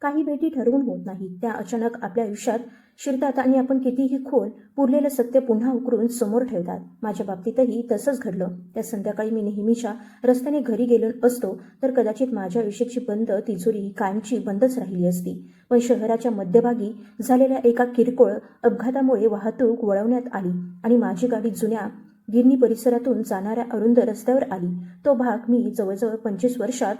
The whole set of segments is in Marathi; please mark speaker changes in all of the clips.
Speaker 1: काही भेटी ठरवून होत नाहीत, त्या अचानक आपल्या आयुष्यात शिरतात आणि आपण कितीही खोल पुरलेलं सत्य पुन्हा उकरून समोर ठेवतात. माझ्या बाबतीतही तसंच घडलं. त्या संध्याकाळी मी नेहमीच्या रस्त्याने घरी गेलो असतो तर कदाचित माझ्या आयुष्याची बंद तिजोरी ही कायमची बंदच राहिली असती. पण शहराच्या मध्यभागी झालेल्या एका किरकोळ अपघातामुळे वाहतूक वळवण्यात आली आणि माझी गाडी जुन्या गिरणी परिसरातून जाणाऱ्या अरुंद रस्त्यावर आली. तो भाग मी जवळजवळ 25 वर्षात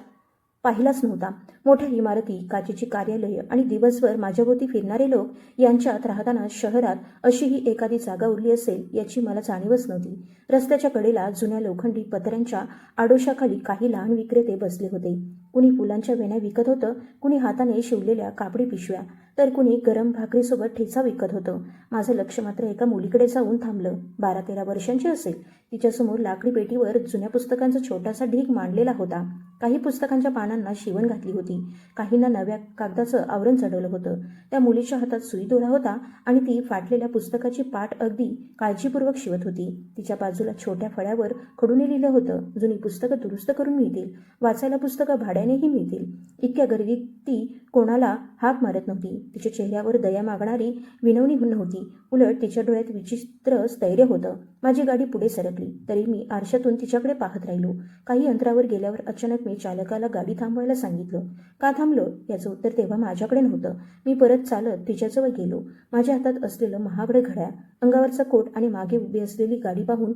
Speaker 1: पाहिलाच नव्हता. मोठ्या इमारती, काचेची कार्यालये आणि दिवसभर माझ्याभोवती फिरणारे लोक यांच्यात राहताना शहरात अशीही एखादी जागा उरली असेल याची मला जाणीवच नव्हती. रस्त्याच्या कडेला जुन्या लोखंडी पत्र्यांच्या आडोशाखाली काही लहान विक्रेते बसले होते. कुणी फुलांच्या वेण्या विकत होतं, कुणी हाताने शिवलेल्या कापडी पिशव्या, तर कुणी गरम भाकरीसोबत ठेचा विकत होतं. माझं लक्ष मात्र एका मुलीकडे जाऊन थांबलं. 12-13 वर्षांची असेल. तिच्यासमोर लाकडी पेटीवर जुन्या पुस्तकांचा छोटासा ढीग मांडलेला होता. काही पुस्तकांच्या पानांना शिवण घातली होती, काहींना नव्या कागदाचं आवरण चढवलं होतं. त्या मुलीच्या हातात सुई दोरा होता आणि ती फाटलेल्या पुस्तकाची पाट अगदी काळजीपूर्वक शिवत होती. तिच्या बाजूला छोट्या फळ्यावर खडूने लिहिलं होतं, जुनी पुस्तकं दुरुस्त करून मिळतील, वाचायला पुस्तकं भाड्यानेही मिळतील. इतक्या गर्दीत ती कोणाला हाक मारत नव्हती. तिच्या चेहऱ्यावर दया मागणारी विनवणी नव्हती, उलट तिच्या डोळ्यात विचित्र स्थैर्य होतं. माझी गाडी पुढे सरकली तरी मी आरशातून तिच्याकडे पाहत राहिलो. काही अंतरावर गेल्यावर अचानक मी चालकाला गाडी थांबवायला सांगितलं. का थांबलो याचं उत्तर तेव्हा माझ्याकडे नव्हतं. मी परत चालत तिच्याजवळ गेलो. माझ्या हातात असलेलं महागडं घड्याळ, अंगावरचा कोट आणि मागे उभी असलेली गाडी पाहून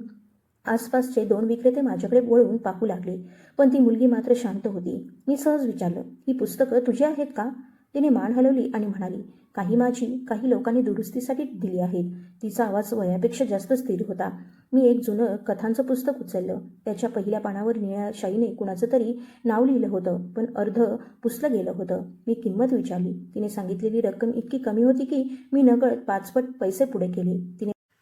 Speaker 1: आसपासचे 2 विक्रेते माझ्याकडे वळून पाहू लागले. पण ती मुलगी मात्र शांत होती. मी सहज विचारलं, ही पुस्तकं तुझी आहेत का? तिने मान हलवली आणि म्हणाली, काही माझी, काही लोकांनी दुरुस्तीसाठी दिली आहेत. तिचा आवाज वयापेक्षा जास्त स्थिर होता. मी एक जुनं कथांचं पुस्तक उचललं. त्याच्या पहिल्या पानावर निळ्या शाईने कुणाचं तरी नाव लिहिलं होतं, पण अर्ध पुसलं गेलं होतं. मी किंमत विचारली. तिने सांगितलेली रक्कम इतकी कमी होती की मी नकळत 5 पट पैसे पुढे केले.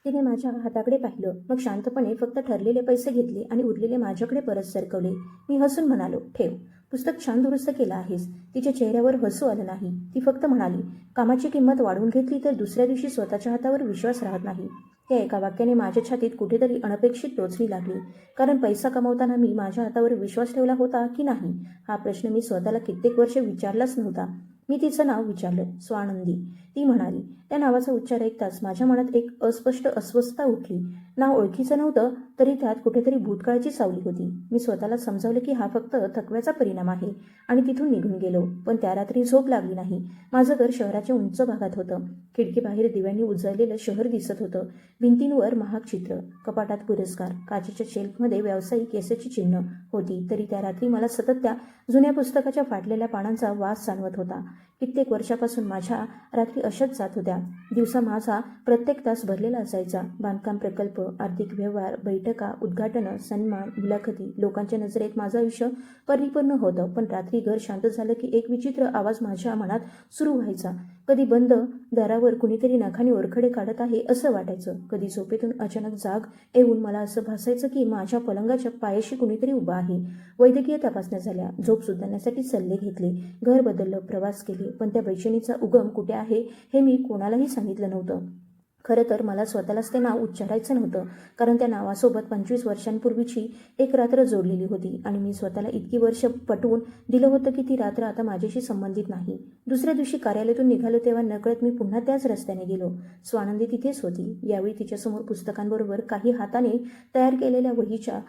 Speaker 1: तिने माझ्या हाताकडे पाहिलं, मग शांतपणे फक्त ठरलेले पैसे घेतले आणि उरलेले माझ्याकडे परत सरकवले. मी हसून म्हणालो, ठेव, पुस्तक छान दुरुस्त केलं आहेस. तिच्या चेहऱ्यावर हसू आलं नाही. ती फक्त म्हणाली, कामाची किंमत वाढवून घेतली तर दुसऱ्या दिवशी स्वतःच्या हातावर विश्वास राहत नाही. त्या एका वाक्याने माझ्या छातीत कुठेतरी अनपेक्षित टोचणी लागली. कारण पैसा कमावताना मी माझ्या हातावर विश्वास ठेवला होता की नाही हा प्रश्न मी स्वतःला कित्येक वर्ष विचारलाच नव्हता. मी तिचं नाव विचारलं, स्वानंदी. ती म्हणाली. त्या नावाचा उच्चार ऐकताच माझ्या मनात एक अस्पष्ट अस्वस्थता उठली. नाव ओळखीचं नव्हतं तरी त्यात कुठेतरी भूतकाळाची सावली होती. मी स्वतःला समजावलं की हा फक्त थकव्याचा परिणाम आहे आणि तिथून निघून गेलो. पण त्या रात्री झोप लागली नाही. माझं घर शहराच्या उंच भागात होतं. खिडकीबाहेर दिव्यांनी उजळलेलं शहर दिसत होतं. भिंतींवर महाग चित्र, कपाटात पुरस्कार, काचेच्या शेल्फमध्ये व्यावसायिक यशाची चिन्ह होती. तरी त्या रात्री मला सतत त्या जुन्या पुस्तकाच्या फाटलेल्या पानांचा वास जाणवत होता. कित्येक वर्षापासून माझ्या रात्री अशाच जात होत्या. दिवसा माझा प्रत्येक तास भरलेला असायचा. बांधकाम प्रकल्प, आर्थिक व्यवहार, बैठका, उद्घाटनं, सन्मान, मुलाखती, लोकांच्या नजरेत माझं आयुष्य परिपूर्ण होतं. पण रात्री घर शांत झालं की एक विचित्र आवाज माझ्या मनात सुरू व्हायचा. कधी बंद दारावर कुणीतरी नखाने ओरखडे काढत आहे असं वाटायचं. कधी झोपेतून अचानक जाग येऊन मला असं भासायचं की माझ्या पलंगाच्या पायाशी कुणीतरी उभा आहे. वैद्यकीय तपासण्या झाल्या, झोप सुधारण्यासाठी सल्ले घेतले, घर बदललं, प्रवास केले, पण त्या बेचैनीचा उगम कुठे आहे हे मी कोणालाही सांगितलं नव्हतं. खरं तर मला स्वतःलाच ते नाव उच्चारायचं नव्हतं, कारण त्या नावासोबत 25 वर्षांपूर्वीची एक रात्र जोडलेली होती आणि मी स्वतःला इतकी वर्ष पटवून दिलं होतं की ती रात्र आता माझ्याशी संबंधित नाही. दुसऱ्या दिवशी कार्यालयातून निघालो तेव्हा नकळत मी पुन्हा त्याच रस्त्याने गेलो. स्वानंदी तिथेच होती. यावेळी तिच्यासमोर पुस्तकांबरोबर काही हाताने तयार केलेल्या वहीच्या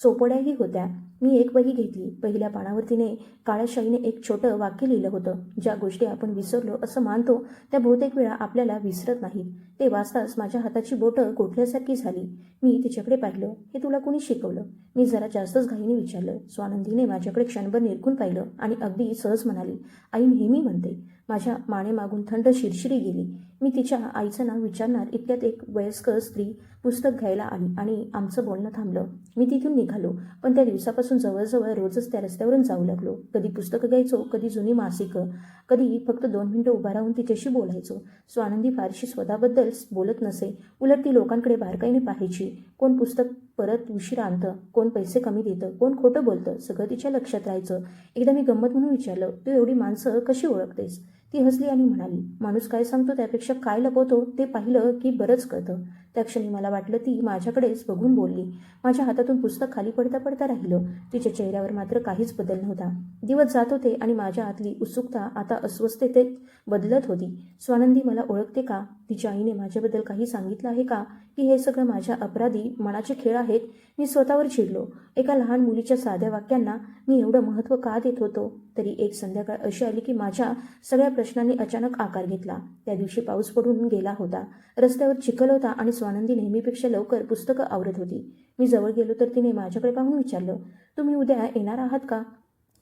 Speaker 1: चोपड्याही होत्या. मी एक वही घेतली. पहिल्या पानावर तिने काळ्या शाईने एक छोटं वाक्य लिहिलं होतं, ज्या गोष्टी आपण विसरलो असं मानतो त्या बहुतेक वेळा आपल्याला विसरत नाहीत. ते वाचताच माझ्या हाताची बोटं गोठल्यासारखी झाली. मी तिच्याकडे पाहिलं. हे तुला कोणी शिकवलं? मी जरा जास्तच घाईने विचारलं. स्वानंदीने माझ्याकडे क्षणभर निरखून पाहिलं आणि अगदी सहज म्हणाली, आई नेहमी म्हणते. माझ्या मानेमागून थंड शिरशिरी गेली. मी तिच्या आईचं नाव विचारणार इतक्यात एक वयस्कर स्त्री पुस्तक घ्यायला आली आणि आमचं बोलणं थांबलं. मी तिथून निघालो, पण त्या दिवसापासून जवळजवळ रोजच त्या रस्त्यावरून जाऊ लागलो. कधी पुस्तकं घ्यायचो, कधी जुनी मासिकं, कधी फक्त 2 मिनिटं उभा राहून तिच्याशी बोलायचो. स्वानंदी फारशी स्वतःबद्दल बोलत नसे. उलट ती लोकांकडे बारकाईने पाहायची. कोण पुस्तक परत उशीरा आणतं, कोण पैसे कमी देतं, कोण खोटं बोलतं, सगळं तिच्या लक्षात राहायचं. एकदा मी गंमत म्हणून विचारलं, तू एवढी माणसं कशी ओळखतेस? ती हसली आणि म्हणाली, माणूस काय सांगतो त्यापेक्षा काय लपवतो ते पाहिलं की बरंच कळतं. त्या क्षणी मला वाटलं ती माझ्याकडेच बघून बोलली. माझ्या हातातून पुस्तक खाली पडता पडता राहिलं. तिच्या चेहऱ्यावर मात्र काहीच बदल नव्हता. दिवस जात होते आणि माझ्या आतली उत्सुकता आता अस्वस्थतेत बदलत होती. स्वानंदी मला ओळखते का? तिच्या आईने माझ्याबद्दल काही सांगितलं आहे का? की हे सगळं माझ्या अपराधी मनाचे खेळ आहेत? मी स्वतःवर चिडलो. एका लहान मुलीच्या साध्या वाक्यांना मी एवढं महत्त्व का देत होतो? तरी एक संध्याकाळ अशी आली की माझ्या सगळ्या प्रश्नांनी अचानक आकार घेतला. त्या दिवशी पाऊस पडून गेला होता. रस्त्यावर चिखल होता आणि स्वानंदी नेहमीपेक्षा लवकर पुस्तकं आवरत होती. मी जवळ गेलो तर तिने माझ्याकडे पाहून विचारलं, तुम्ही उद्या येणार आहात का?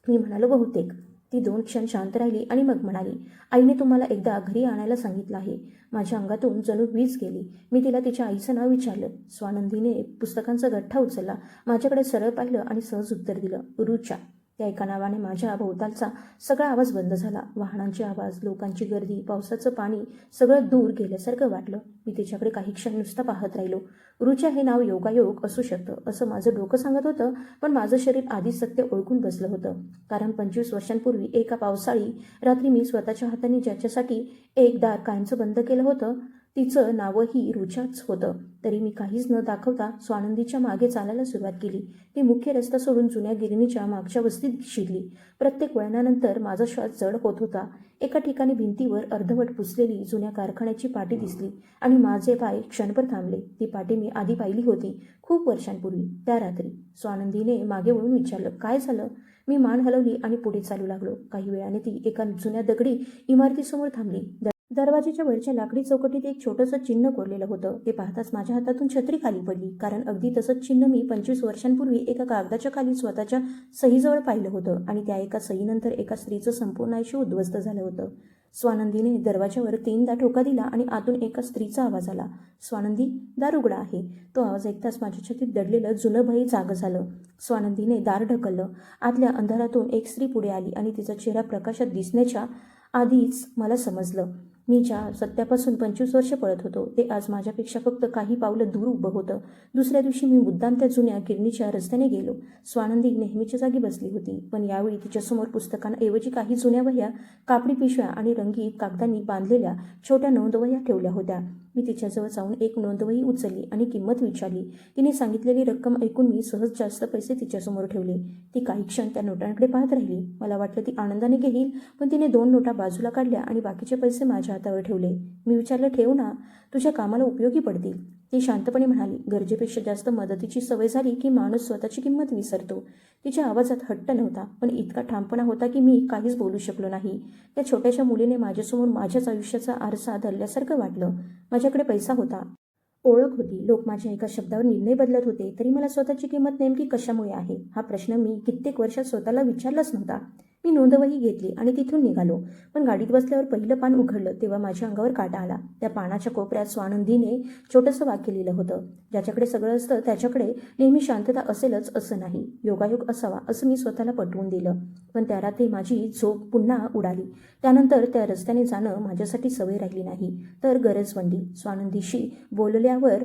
Speaker 1: मी म्हणालो, बहुतेक. ती 2 क्षण शांत राहिली आणि मग म्हणाली, आईने तुम्हाला एकदा घरी आणायला सांगितलं आहे. माझ्या अंगातून जणू वीज गेली. मी तिला तिच्या आईचं नाव विचारलं. स्वानंदीने पुस्तकांचा गठ्ठा उचलला, माझ्याकडे सरळ पाहिलं आणि सहज उत्तर दिलं, रुचा. त्या एका नावाने माझ्या भोवतालचा सगळा आवाज बंद झाला. वाहनांचे आवाज, लोकांची गर्दी, पावसाचं पाणी सगळं दूर गेल्यासारखं वाटलं. मी तिच्याकडे काही क्षण नुसता पाहत राहिलो. रुचा हे नाव योगायोग असू शकतं असं माझं डोकं सांगत होतं, पण माझं शरीर आधीच सत्य ओळखून बसलं होतं. कारण 25 वर्षांपूर्वी एका पावसाळी रात्री मी स्वतःच्या हाताने ज्याच्यासाठी एक दार कायमचं बंद केलं होतं, तिचं नावही रुचाच होतं. तरी मी काहीच न दाखवता स्वानंदीच्या मागे चालायला सुरुवात केली. ती मुख्य रस्ता सोडून जुन्या गिरणीच्या मागच्या वस्तीत शिरली. प्रत्येक वळणानंतर माझा श्वास जड होत होता. एका ठिकाणी भिंतीवर अर्धवट पुसलेली जुन्या कारखान्याची पाटी दिसली आणि माझे पाय क्षणभर थांबले. ती पाटी मी आधी पाहिली होती, खूप वर्षांपूर्वी, त्या रात्री. स्वानंदीने मागे वळून विचारलं, काय झालं? मी मान हलवली आणि पुढे चालू लागलो. काही वेळाने ती एका जुन्या दगडी इमारतीसमोर थांबली. दरवाजेच्या वरच्या लाकडी चौकटीत एक छोटंसं चिन्ह कोरलेलं होतं. ते पाहताच माझ्या हातातून छत्री खाली पडली, कारण अगदी तसंच चिन्ह मी 25 वर्षांपूर्वी एका कागदाच्या खाली स्वतःच्या सहीजवळ पाहिलं होतं आणि त्या एका सहीनंतर एका स्त्रीचं संपूर्ण आयुष्य उद्ध्वस्त झालं होतं. स्वानंदीने दरवाजावर 3दा ठोका दिला आणि आतून एका स्त्रीचा आवाज आला, स्वानंदी, दार उघडा आहे. तो आवाज ऐकताच माझ्या छातीत दडलेलं जुनं भय जागं झालं. स्वानंदीने दार ढकललं. आतल्या अंधारातून एक स्त्री पुढे आली आणि तिचा चेहरा प्रकाशात दिसण्याच्या आधीच मला समजलं, मी ज्या सत्यापासून 25 वर्ष पळत होतो ते आज माझ्यापेक्षा फक्त काही पावलं दूर उभं होतं. दुसऱ्या दिवशी मी मुद्दाम त्या जुन्या गिरणीच्या रस्त्याने गेलो. स्वानंदी नेहमीच्या जागी बसली होती, पण यावेळी तिच्यासमोर पुस्तकांऐवजी काही जुन्या वह्या, कापडी पिशव्या आणि रंगीत कागदांनी बांधलेल्या छोट्या नोंदवह्या ठेवल्या होत्या. मी तिच्याजवळ जाऊन एक नोंदवही उचलली आणि किंमत विचारली. तिने सांगितलेली रक्कम ऐकून मी सहज जास्त पैसे तिच्यासमोर ठेवले. ती काही क्षण त्या नोटांकडे पाहत राहिली. मला वाटलं ती आनंदाने घेईल, पण तिने 2 नोटा बाजूला काढल्या आणि बाकीचे पैसे माझ्या हातावर ठेवले. मी विचारलं, ठेव ना, तुझ्या कामाला उपयोगी पडतील. ती शांतपणे म्हणाली, गरजेपेक्षा जास्त मदतीची सवय झाली की माणूस स्वतःची किंमत विसरतो. तिच्या आवाजात हट्ट नव्हता, पण इतका ठामपणा होता की मी काहीच बोलू शकलो नाही. त्या छोट्याशा मुलीने माझ्यासमोर माझ्याच आयुष्याचा आरसा धरल्यासारखं वाटलं. माझ्याकडे पैसा होता, ओळख होती, लोक माझ्या एका शब्दावर निर्णय बदलत होते, तरी मला स्वतःची किंमत नेमकी कशामुळे आहे हा प्रश्न मी कित्येक वर्षात स्वतःला विचारलाच नव्हता. मी नोंदवही घेतली आणि तिथून निघालो. पण गाडीत बसल्यावर पहिलं पान उघडलं तेव्हा माझ्या अंगावर काटा आला. त्या पानाच्या कोपऱ्यात स्वानंदीने छोटंसं वाक्य लिहिलं होतं, ज्याच्याकडे सगळं असतं त्याच्याकडे नेहमी शांतता असेलच असं नाही, योगायोग असावा असं मी स्वतःला पटवून दिलं. पण त्या रात्री माझी झोप पुन्हा उडाली. त्यानंतर त्या रस्त्याने जाणं माझ्यासाठी सवय राहिली नाही, तर गरज बनली. स्वानंदीशी बोलल्यावर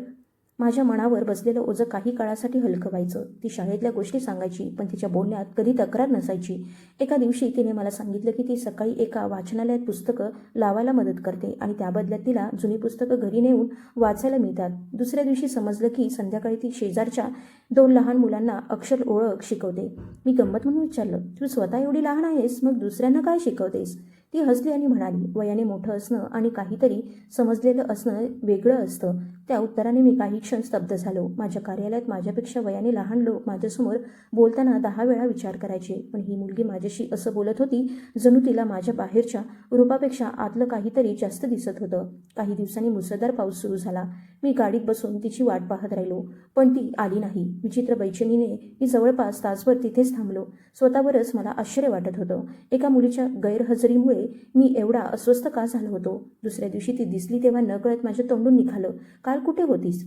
Speaker 1: माझ्या मनावर बसलेलं ओझं काही काळासाठी हलकं व्हायचं. ती शाळेतल्या गोष्टी सांगायची, पण तिच्या बोलण्यात कधी तक्रार नसायची. एका दिवशी तिने मला सांगितलं की ती सकाळी एका वाचनालयात पुस्तकं लावायला मदत करते आणि त्या बदल्यात तिला जुनी पुस्तकं घरी नेऊन वाचायला मिळतात. दुसऱ्या दिवशी समजलं की संध्याकाळी ती शेजारच्या 2 लहान मुलांना अक्षर ओळख शिकवते. मी गंमत म्हणून विचारलं, तू स्वतः एवढी लहान आहेस, मग दुसऱ्यांना काय शिकवतेस? ती हसली आणि म्हणाली, वयाने मोठं असणं आणि काहीतरी समजलेलं असणं वेगळं असतं. त्या उत्तराने मी काही क्षण स्तब्ध झालो. माझ्या कार्यालयात माझ्यापेक्षा वयाने लहान लोक माझ्यासमोर बोलताना 10 वेळा विचार करायचे, पण ही मुलगी माझ्याशी असं बोलत होती जणू तिला माझ्या बाहेरच्या रूपापेक्षा आतलं काहीतरी जास्त दिसत होतं. काही दिवसांनी मुसळधार पाऊस सुरू झाला. मी गाडीत बसून तिची वाट पाहत राहिलो, पण ती आली नाही. विचित्र बैचेनीने मी जवळपास तासभर तिथेच थांबलो. स्वतःवरच मला आश्चर्य वाटत होतं. एका मुलीच्या गैरहजेरीमुळे मी एवढा अस्वस्थ का झालो होतो? दुसऱ्या दिवशी ती दिसली तेव्हा नकळत माझ्या तोंडून निघालं, काल कुठे होतीस?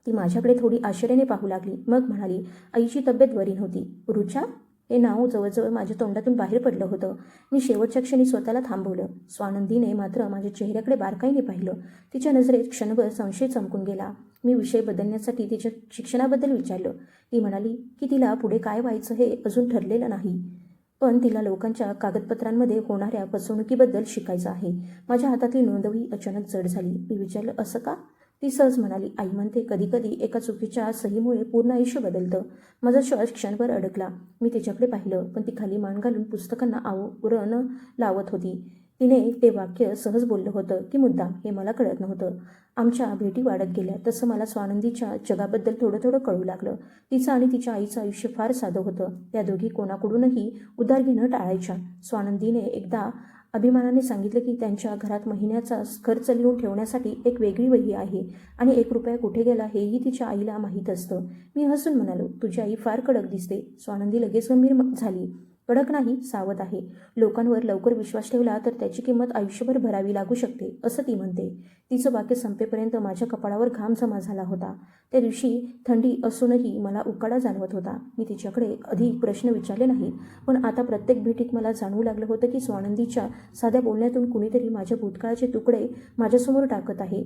Speaker 1: ती माझ्याकडे थोडी आश्चर्याने पाहू लागली, मग म्हणाली, आईची तब्येत बरी नव्हती. रुचा हे नाव जवळजवळ माझ्या तोंडातून बाहेर पडलं होतं. मी शेवटच्या क्षणी स्वतःला थांबवलं. स्वानंदीने मात्र माझ्या चेहऱ्याकडे बारकाईने पाहिलं. तिच्या नजरेत क्षणभर संशय चमकून गेला. मी विषय बदलण्यासाठी तिच्या शिक्षणाबद्दल विचारलं. ती म्हणाली की तिला पुढे काय व्हायचं हे अजून ठरलेलं नाही, पण तिला लोकांच्या कागदपत्रांमध्ये होणाऱ्या फसवणुकीबद्दल शिकायचं आहे. माझ्या हातातली नोंदवही अचानक जड झाली. मी विचारलं, असं का? ती सहज म्हणाली, आई म्हणते कधी कधी एका चुकीच्या सहीमुळे पूर्ण आयुष्य बदलतं. माझा श्वास क्षणभर अडकला. मी तिच्याकडे पाहिलं, पण ती खाली मान घालून पुस्तकांना आवरण लावत होती. तिने ते वाक्य सहज बोललं होतं की मुद्दाम, हे मला कळत नव्हतं. आमच्या भेटी वाढत गेल्या तसं मला स्वानंदीच्या जगाबद्दल थोडं थोडं कळू लागलं. तिचं आणि तिच्या आईचं आयुष्य फार साधं होतं. त्या दोघी कोणाकडूनही उधार घेणं टाळायच्या. स्वानंदीने एकदा अभिमानाने सांगितलं की त्यांच्या घरात महिन्याचा खर्च लिहून ठेवण्यासाठी एक वेगळी वही आहे आणि 1 रुपया कुठे गेला हेही तिच्या आईला माहीत असतं. मी हसून म्हणालो, तुझी आई फार कडक दिसते. स्वानंदी लगेच गंभीर झाली. कडक नाही, सावध आहे. लोकांवर लवकर विश्वास ठेवला तर त्याची किंमत आयुष्यभर भरावी लागू शकते, असं ती म्हणते. तिचं वाक्य संपेपर्यंत माझ्या कपाळावर घाम जमा झाला होता. त्या दिवशी थंडी असूनही मला उकाडा जाणवत होता. मी तिच्याकडे अधिक प्रश्न विचारले नाहीत, पण आता प्रत्येक भेटीत मला जाणवू लागलं होतं की स्वानंदीच्या साध्या बोलण्यातून कुणीतरी माझ्या भूतकाळाचे तुकडे माझ्यासमोर टाकत आहे.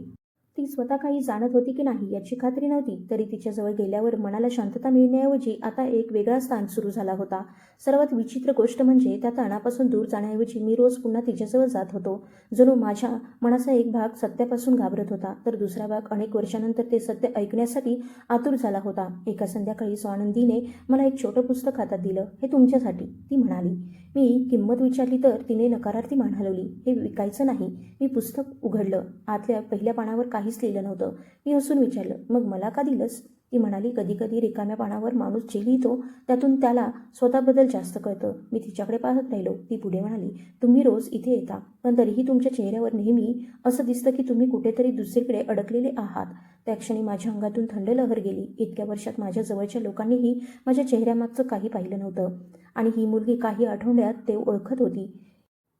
Speaker 1: ती स्वतः काही जाणत होती की नाही याची खात्री नव्हती, तरी तिच्याजवळ गेल्यावर मनाला शांतता मिळण्याऐवजी आता एक वेगळा स्थान सुरू झाला होता. सर्वात विचित्र गोष्ट म्हणजे त्या ताणापासून दूर जाण्याऐवजी मी रोज पुन्हा तिच्याजवळ जात होतो. जणू माझ्या मनाचा एक भाग सत्यापासून घाबरत होता, तर दुसरा भाग अनेक वर्षानंतर ते सत्य ऐकण्यासाठी आतुर झाला होता. एका संध्याकाळी स्वानंदीने मला एक छोटं पुस्तक हातात दिलं. हे तुमच्यासाठी, ती म्हणाली. मी किंमत विचारली तर तिने नकारार्थी मान हलवली. हे विकायचं नाही. मी पुस्तक उघडलं. आतल्या पहिल्या पानावर काहीच लिहिलं नव्हतं. मी हसून विचारलं, मग मला का दिलंस? ती म्हणाली, कधी कधी रिकाम्या पानावर माणूस जे लिहितो त्यातून त्याला स्वतःबद्दल जास्त कळतं. मी तिच्याकडे पाहत राहिलो. ती पुढे म्हणाली, तुम्ही रोज इथे येता, पण तरीही तुमच्या चेहऱ्यावर नेहमी असं दिसतं की तुम्ही कुठेतरी दुसरीकडे अडकलेले आहात. त्या क्षणी माझ्या अंगातून थंड लहर गेली. इतक्या वर्षात माझ्या जवळच्या लोकांनीही माझ्या चेहऱ्यामागचं काही पाहिलं नव्हतं आणि ही मुलगी काही आठवड्यात ते ओळखत होती.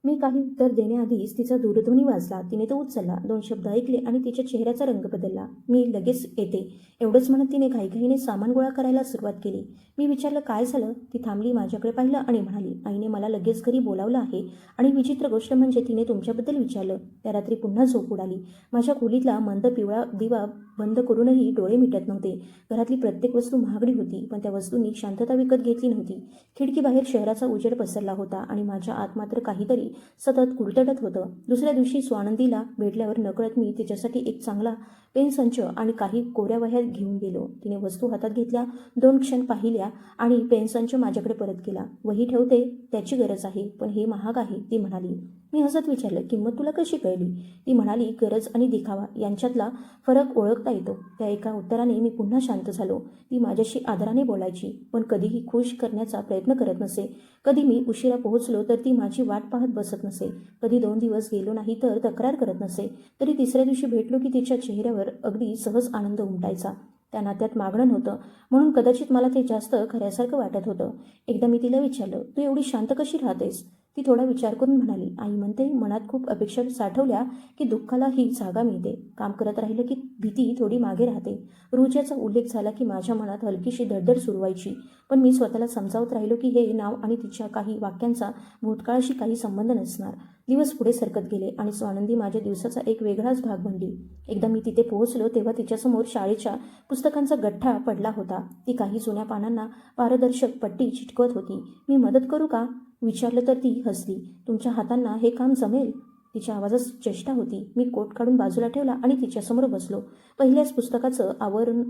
Speaker 1: मी काही उत्तर देण्याआधीच तिचा दूरध्वनी वाजला. तिने तो उचलला. 2 शब्द ऐकले आणि तिच्या चेहऱ्याचा रंग बदलला. मी लगेच येते, एवढंच म्हणत तिने घाईघाईने सामान गोळा करायला सुरुवात केली. मी विचारलं, काय झालं? ती थांबली, माझ्याकडे पाहिलं आणि म्हणाली, आईने मला लगेच घरी बोलावलं आहे आणि विचित्र गोष्ट म्हणजे तिने तुमच्याबद्दल विचारलं. त्या रात्री पुन्हा झोप उडाली. माझ्या खोलीतला मंद पिवळा दिवा बंद करूनही डोळे मिटत नव्हते. घरातली प्रत्येक वस्तू महागडी होती, पण त्या वस्तूंनी शांतता विकत घेतली नव्हती. खिडकीबाहेर शहराचा उजेड पसरला होता आणि माझ्या आत मात्र काहीतरी सतत कुरतडत होतं. दुसऱ्या दिवशी स्वानंदीला भेटल्यावर नकळत मी तिच्यासाठी एक चांगला पेन संच आणि काही कोऱ्या वह्या घेऊन गेलो. तिने वस्तू हातात घेतल्या, 2 क्षण पाहिल्या आणि पेन संच माझ्याकडे परत केला. वही ठेवते, त्याची गरज आहे, पण हे महाग आहे, ती म्हणाली. मी हसत विचारलं, किंमत तुला कशी कळली? ती म्हणाली, गरज आणि दिखावा यांच्यातला फरक ओळखता येतो. त्या एका उत्तराने मी पुन्हा शांत झालो. ती माझ्याशी आदराने बोलायची, पण कधीही खुश करण्याचा प्रयत्न करत नसे. कधी मी उशिरा पोहोचलो तर ती माझी वाट पाहत बसत नसे. कधी 2 दिवस गेलो नाही तर तक्रार करत नसे. तरी तिसऱ्या दिवशी भेटलो की तिच्या चेहऱ्यावर अगदी सहज आनंद उमटायचा. त्या नात्यात मागणं नव्हतं, म्हणून कदाचित मला ते जास्त खऱ्यासारखं वाटत होतं. एकदा मी तिला विचारलं, तू एवढी शांत कशी राहतेस? ती थोडा विचार करून म्हणाली, आई म्हणते मनात खूप अपेक्षा साठवल्या की दुःखाला ही जागा मिळते. काम करत राहिलं की भीती थोडी मागे राहते. रुच्याचा उल्लेख झाला की माझ्या मनात हलकीशी धडधड सुरू व्हायची, पण मी स्वतःला समजावत राहिलो की हे नाव आणि तिच्या काही वाक्यांचा भूतकाळाशी काही संबंध नसणार. दिवस पुढे सरकत गेले आणि स्वानंदी माझ्या दिवसाचा एक वेगळाच भाग बनली. एकदा मी तिथे पोहोचलो तेव्हा तिच्यासमोर शाळेच्या पुस्तकांचा गठ्ठा पडला होता. ती काही जुन्या पानांना पारदर्शक पट्टी चिटकवत होती. मी मदत करू का विचारलं तर ती हसली. तुमच्या हातांना हे काम जमेल? तिच्या आवाजात चेष्टा होती. मी कोट काढून बाजूला ठेवला आणि तिच्यासमोर बसलो. पहिल्याच पुस्तकाचं आवरण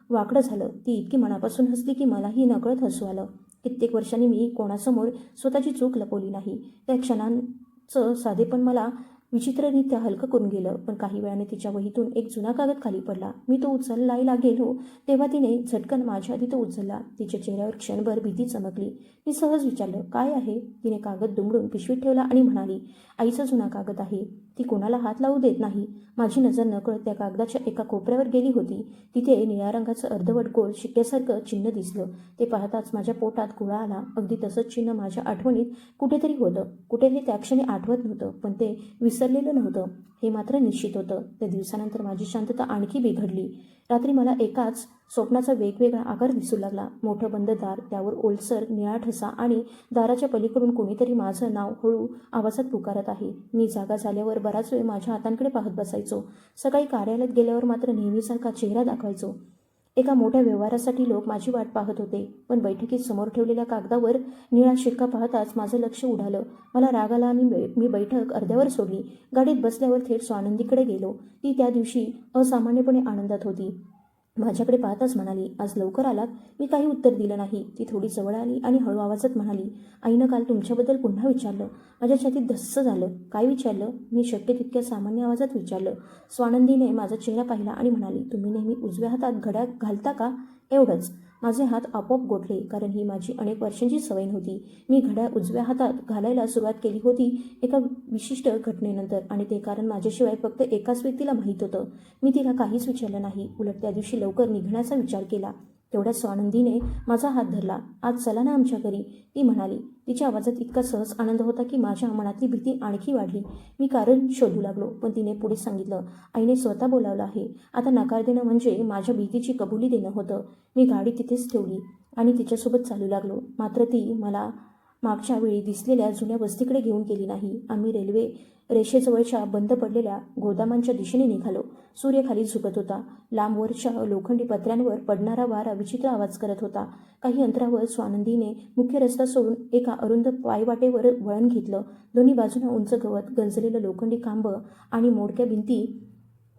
Speaker 1: वाकडं झालं. ती इतकी मनापासून हसली की मलाही नकळत हसू आलं. कित्येक वर्षांनी मी कोणासमोर स्वतःची चूक लपवली नाही. त्या क्षणांचं साधेपण मला विचित्ररित्या हलकं करून गेलं. पण काही वेळाने तिच्या वहीतून एक जुना कागद खाली पडला. मी तो उचलायला गेलो तेव्हा तिने झटकन माझ्या आधी तो उचलला. तिच्या चेहऱ्यावर क्षणभर भीती चमकली. मी सहज विचारलं, काय आहे? तिने कागद दुमडून पिशवीत ठेवला आणि म्हणाली, आईचा जुना कागद आहे. ती कोणाला हात लावू देत नाही. माझी नजर नकळत त्या कागदाच्या एका कोपऱ्यावर गेली होती. तिथे निळ्या रंगाचं अर्धवट गोल शिक्क्यासारखं चिन्ह दिसलं. ते पाहताच माझ्या पोटात गोळा आला. अगदी तसंच चिन्ह माझ्या आठवणीत कुठेतरी होतं. कुठे हे त्या क्षणी आठवत नव्हतं, पण ते विसरलेलं नव्हतं हे मात्र निश्चित होतं. त्या दिवसानंतर माझी शांतता आणखी बिघडली. रात्री मला एकाच स्वप्नाचा वेगवेगळा आकार दिसू लागला. मोठं बंद दार, त्यावर ओलसर निळा ठसा आणि दाराच्या पलीकडून कोणीतरी माझं नाव हळू आवाजात पुकारत आहे. मी जागा झाल्यावर बराच वेळ माझ्या हातांकडे पाहत बसायचो. सकाळी कार्यालयात गेल्यावर मात्र नेहमीसारखा चेहरा दाखवायचो. एका मोठ्या व्यवहारासाठी लोक माझी वाट पाहत होते, पण बैठकीत समोर ठेवलेल्या कागदावर निळा शिक्का पाहताच माझं लक्ष उडालं. मला राग आला आणि मी बैठक अर्ध्यावर सोडली. गाडीत बसल्यावर थेट स्वानंदीकडे गेलो. ती त्या दिवशी असामान्यपणे आनंदात होती. माझ्याकडे पाहताच म्हणाली, आज लवकर आलात? मी काही उत्तर दिलं नाही. ती थोडी जवळ आली आणि हळू आवाजात म्हणाली, आईनं काल तुमच्याबद्दल पुन्हा विचारलं. माझ्या छातीत धस्स झालं. काय विचारलं? मी शक्य तितक्या सामान्य आवाजात विचारलं. स्वानंदीने माझा चेहरा पाहिला आणि म्हणाली, तुम्ही नेहमी उजव्या हातात घड्याळ घालता का? एवढंच. माझे हात आपोआप गोठले, कारण ही माझी अनेक वर्षांची सवय नव्हती. मी घड्याळ उजव्या हातात घालायला सुरुवात केली होती एका विशिष्ट घटनेनंतर, आणि ते कारण माझ्याशिवाय फक्त एकाच व्यक्तीला माहीत होतं. मी तिला काहीच विचारलं नाही. उलट त्या दिवशी लवकर निघण्याचा विचार केला. तेवढ्यात स्वानंदीने माझा हात धरला. आज चला ना आमच्या घरी, ती म्हणाली. तिच्या आवाजात इतका सहज आनंद होता की माझ्या मनातली भीती आणखी वाढली. मी कारण शोधू लागलो, पण तिने पुढे सांगितलं, आईने स्वतः बोलावलं आहे. आता नकार देणं म्हणजे माझ्या भीतीची कबुली देणं होतं. मी गाडी तिथेच ठेवली आणि तिच्यासोबत चालू लागलो. मात्र ती मला मागच्या वेळी दिसलेल्या जुन्या वस्तीकडे घेऊन गेली नाही. आम्ही रेल्वे रेषेजवळच्या बंद पडलेल्या गोदामांच्या दिशेने निघालो. सूर्य खाली झुकत होता. लांबवरच्या लोखंडी पत्र्यांवर पडणारा वारा विचित्र आवाज करत होता. काही अंतरावर स्वानंदीने मुख्य रस्ता सोडून एका अरुंद पायवाटेवर वळण घेतलं. दोन्ही बाजूला उंच गवत, गंजलेलं लोखंडी खांब आणि मोडक्या भिंती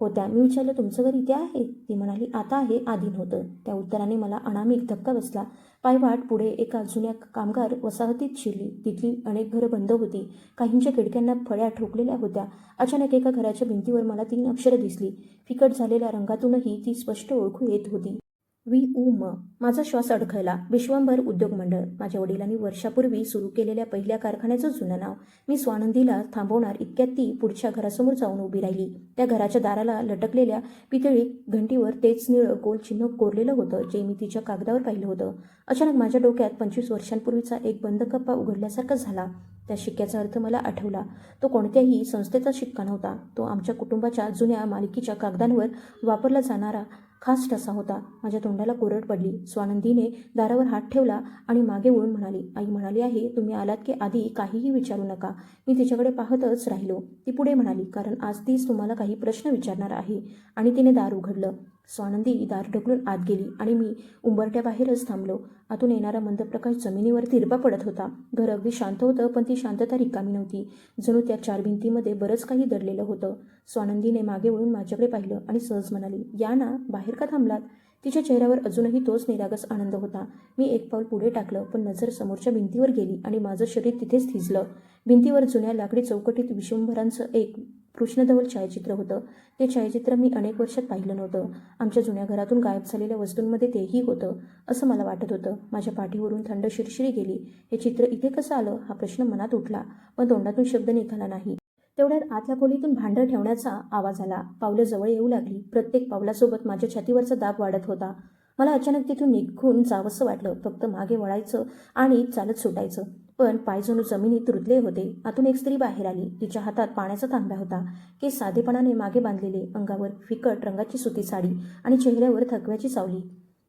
Speaker 1: होत्या. मी विचारलं, तुमचं घर इथे आहे? ती म्हणाली, आता आहे, आधी नव्हतं. त्या उत्तराने मला अनामिक धक्का बसला. पायवाट पुढे एका जुन्या कामगार वसाहतीत शिरली. तिथली अनेक घरं बंद होती. काहींच्या खिडक्यांना फळ्या ठोकलेल्या होत्या. अचानक एका घराच्या भिंतीवर मला 3 अक्षरं दिसली. फिकट झालेल्या रंगातूनही ती स्पष्ट ओळखू येत होती. WUM. माझा श्वास अडखळला. विश्वंभर उद्योग मंडळ. माझ्या वडिलांनी वर्षापूर्वी सुरू केलेल्या पहिल्या कारखान्याचं जुनं नाव. मी स्वानंदीला थांबवणार इतक्यात ती पुढच्या घरासमोर जाऊन उभी राहिली. त्या घराच्या दाराला लटकलेल्या पितळी घंटीवर तेच निळं गोल चिन्ह कोरलेलं होतं, जे मी तिच्या कागदावर पाहिलं होतं. अचानक माझ्या डोक्यात 25 वर्षांपूर्वीचा एक बंद कप्पा उघडल्यासारखा झाला. त्या शिक्क्याचा अर्थ मला आठवला. तो कोणत्याही संस्थेचा शिक्का नव्हता. तो आमच्या कुटुंबाच्या जुन्या मालकीच्या कागदांवर वापरला जाणारा खास ठसा होता. माझ्या तोंडाला कोरड पडली. स्वानंदीने दारावर हात ठेवला आणि मागे वळून म्हणाली, आई म्हणाली आहे, तुम्ही आलात की आधी काहीही विचारू नका. मी तिच्याकडे पाहतच राहिलो. ती पुढे म्हणाली, कारण आज तीच तुम्हाला काही प्रश्न विचारणार आहे. आणि तिने दार उघडलं. स्वानंदी दार ढकलून आत गेली आणि मी उंबरठ्याबाहेरच थांबलो. आतून येणारा मंद प्रकाश जमिनीवर तिरपा पडत होता. घर अगदी शांत होतं, पण ती शांतता रिकामी नव्हती. जणू त्या 4 भिंतीमध्ये बरंच काही दडलेलं होतं. स्वानंदीने मागे वळून माझ्याकडे पाहिलं आणि सहज म्हणाली, या ना, बाहेर का थांबलात? तिच्या चेहऱ्यावर अजूनही तोच निरागस आनंद होता. मी एक पाऊल पुढे टाकलं, पण नजर समोरच्या भिंतीवर गेली आणि माझं शरीर तिथेच थिजलं. भिंतीवर जुन्या लाकडी चौकटीत विश्वंभरांचं एक कृष्णधवल छायाचित्र होतं. ते छायाचित्र मी अनेक वर्षात पाहिलं नव्हतं. आमच्या जुन्या घरातून गायब झालेल्या वस्तूंमध्ये तेही होतं, असं मला वाटत होतं. माझ्या पाठीवरून थंड शिरशिरी गेली. हे चित्र इथे कसं आलं हा प्रश्न मनात उठला, पण तोंडातून शब्द निघाला नाही. तेवढ्यात आतल्या खोलीतून भांडं ठेवण्याचा आवाज आला. पावलं जवळ येऊ लागली. प्रत्येक पावलासोबत माझ्या छातीवरचा दाब वाढत होता. मला अचानक तिथून निघून जावंसं वाटलं. फक्त मागे वळायचं आणि चालत सुटायचं. पण पाय जणू जमिनीत रुतले होते. आतून एक स्त्री बाहेर आली. तिच्या हातात पाण्याचा तांब्या होता. केस साधेपणाने मागे बांधलेले, अंगावर फिकट रंगाची सुती साडी आणि चेहऱ्यावर थकव्याची सावली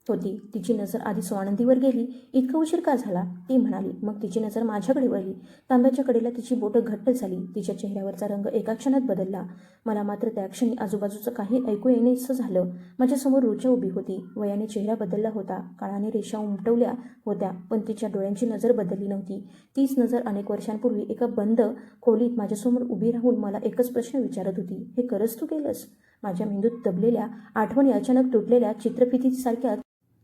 Speaker 1: होती. तिची नजर आधी स्वानंदीवर गेली. इतका उशीर का झाला? ती म्हणाली. मग तिची नजर माझ्याकडे वळली. तांब्याच्या कडेला तिची बोटं घट्ट झाली. तिच्या चेहऱ्यावरचा रंग एका क्षणात बदलला. मला मात्र त्या क्षणी आजूबाजूचं काही ऐकू येणेसं झालं. माझ्यासमोर रुचा उभी होती. वयाने चेहरा बदलला होता. काळाने रेषा उमटवल्या होत्या, पण तिच्या डोळ्यांची नजर बदलली नव्हती. तीच नजर अनेक वर्षांपूर्वी एका बंद खोलीत माझ्यासमोर उभी राहून मला एकच प्रश्न विचारत होती, हे खरंच तू केलंस? माझ्या मेंदूत दबलेल्या आठवणी अचानक तुटलेल्या चित्रफितीसारख्या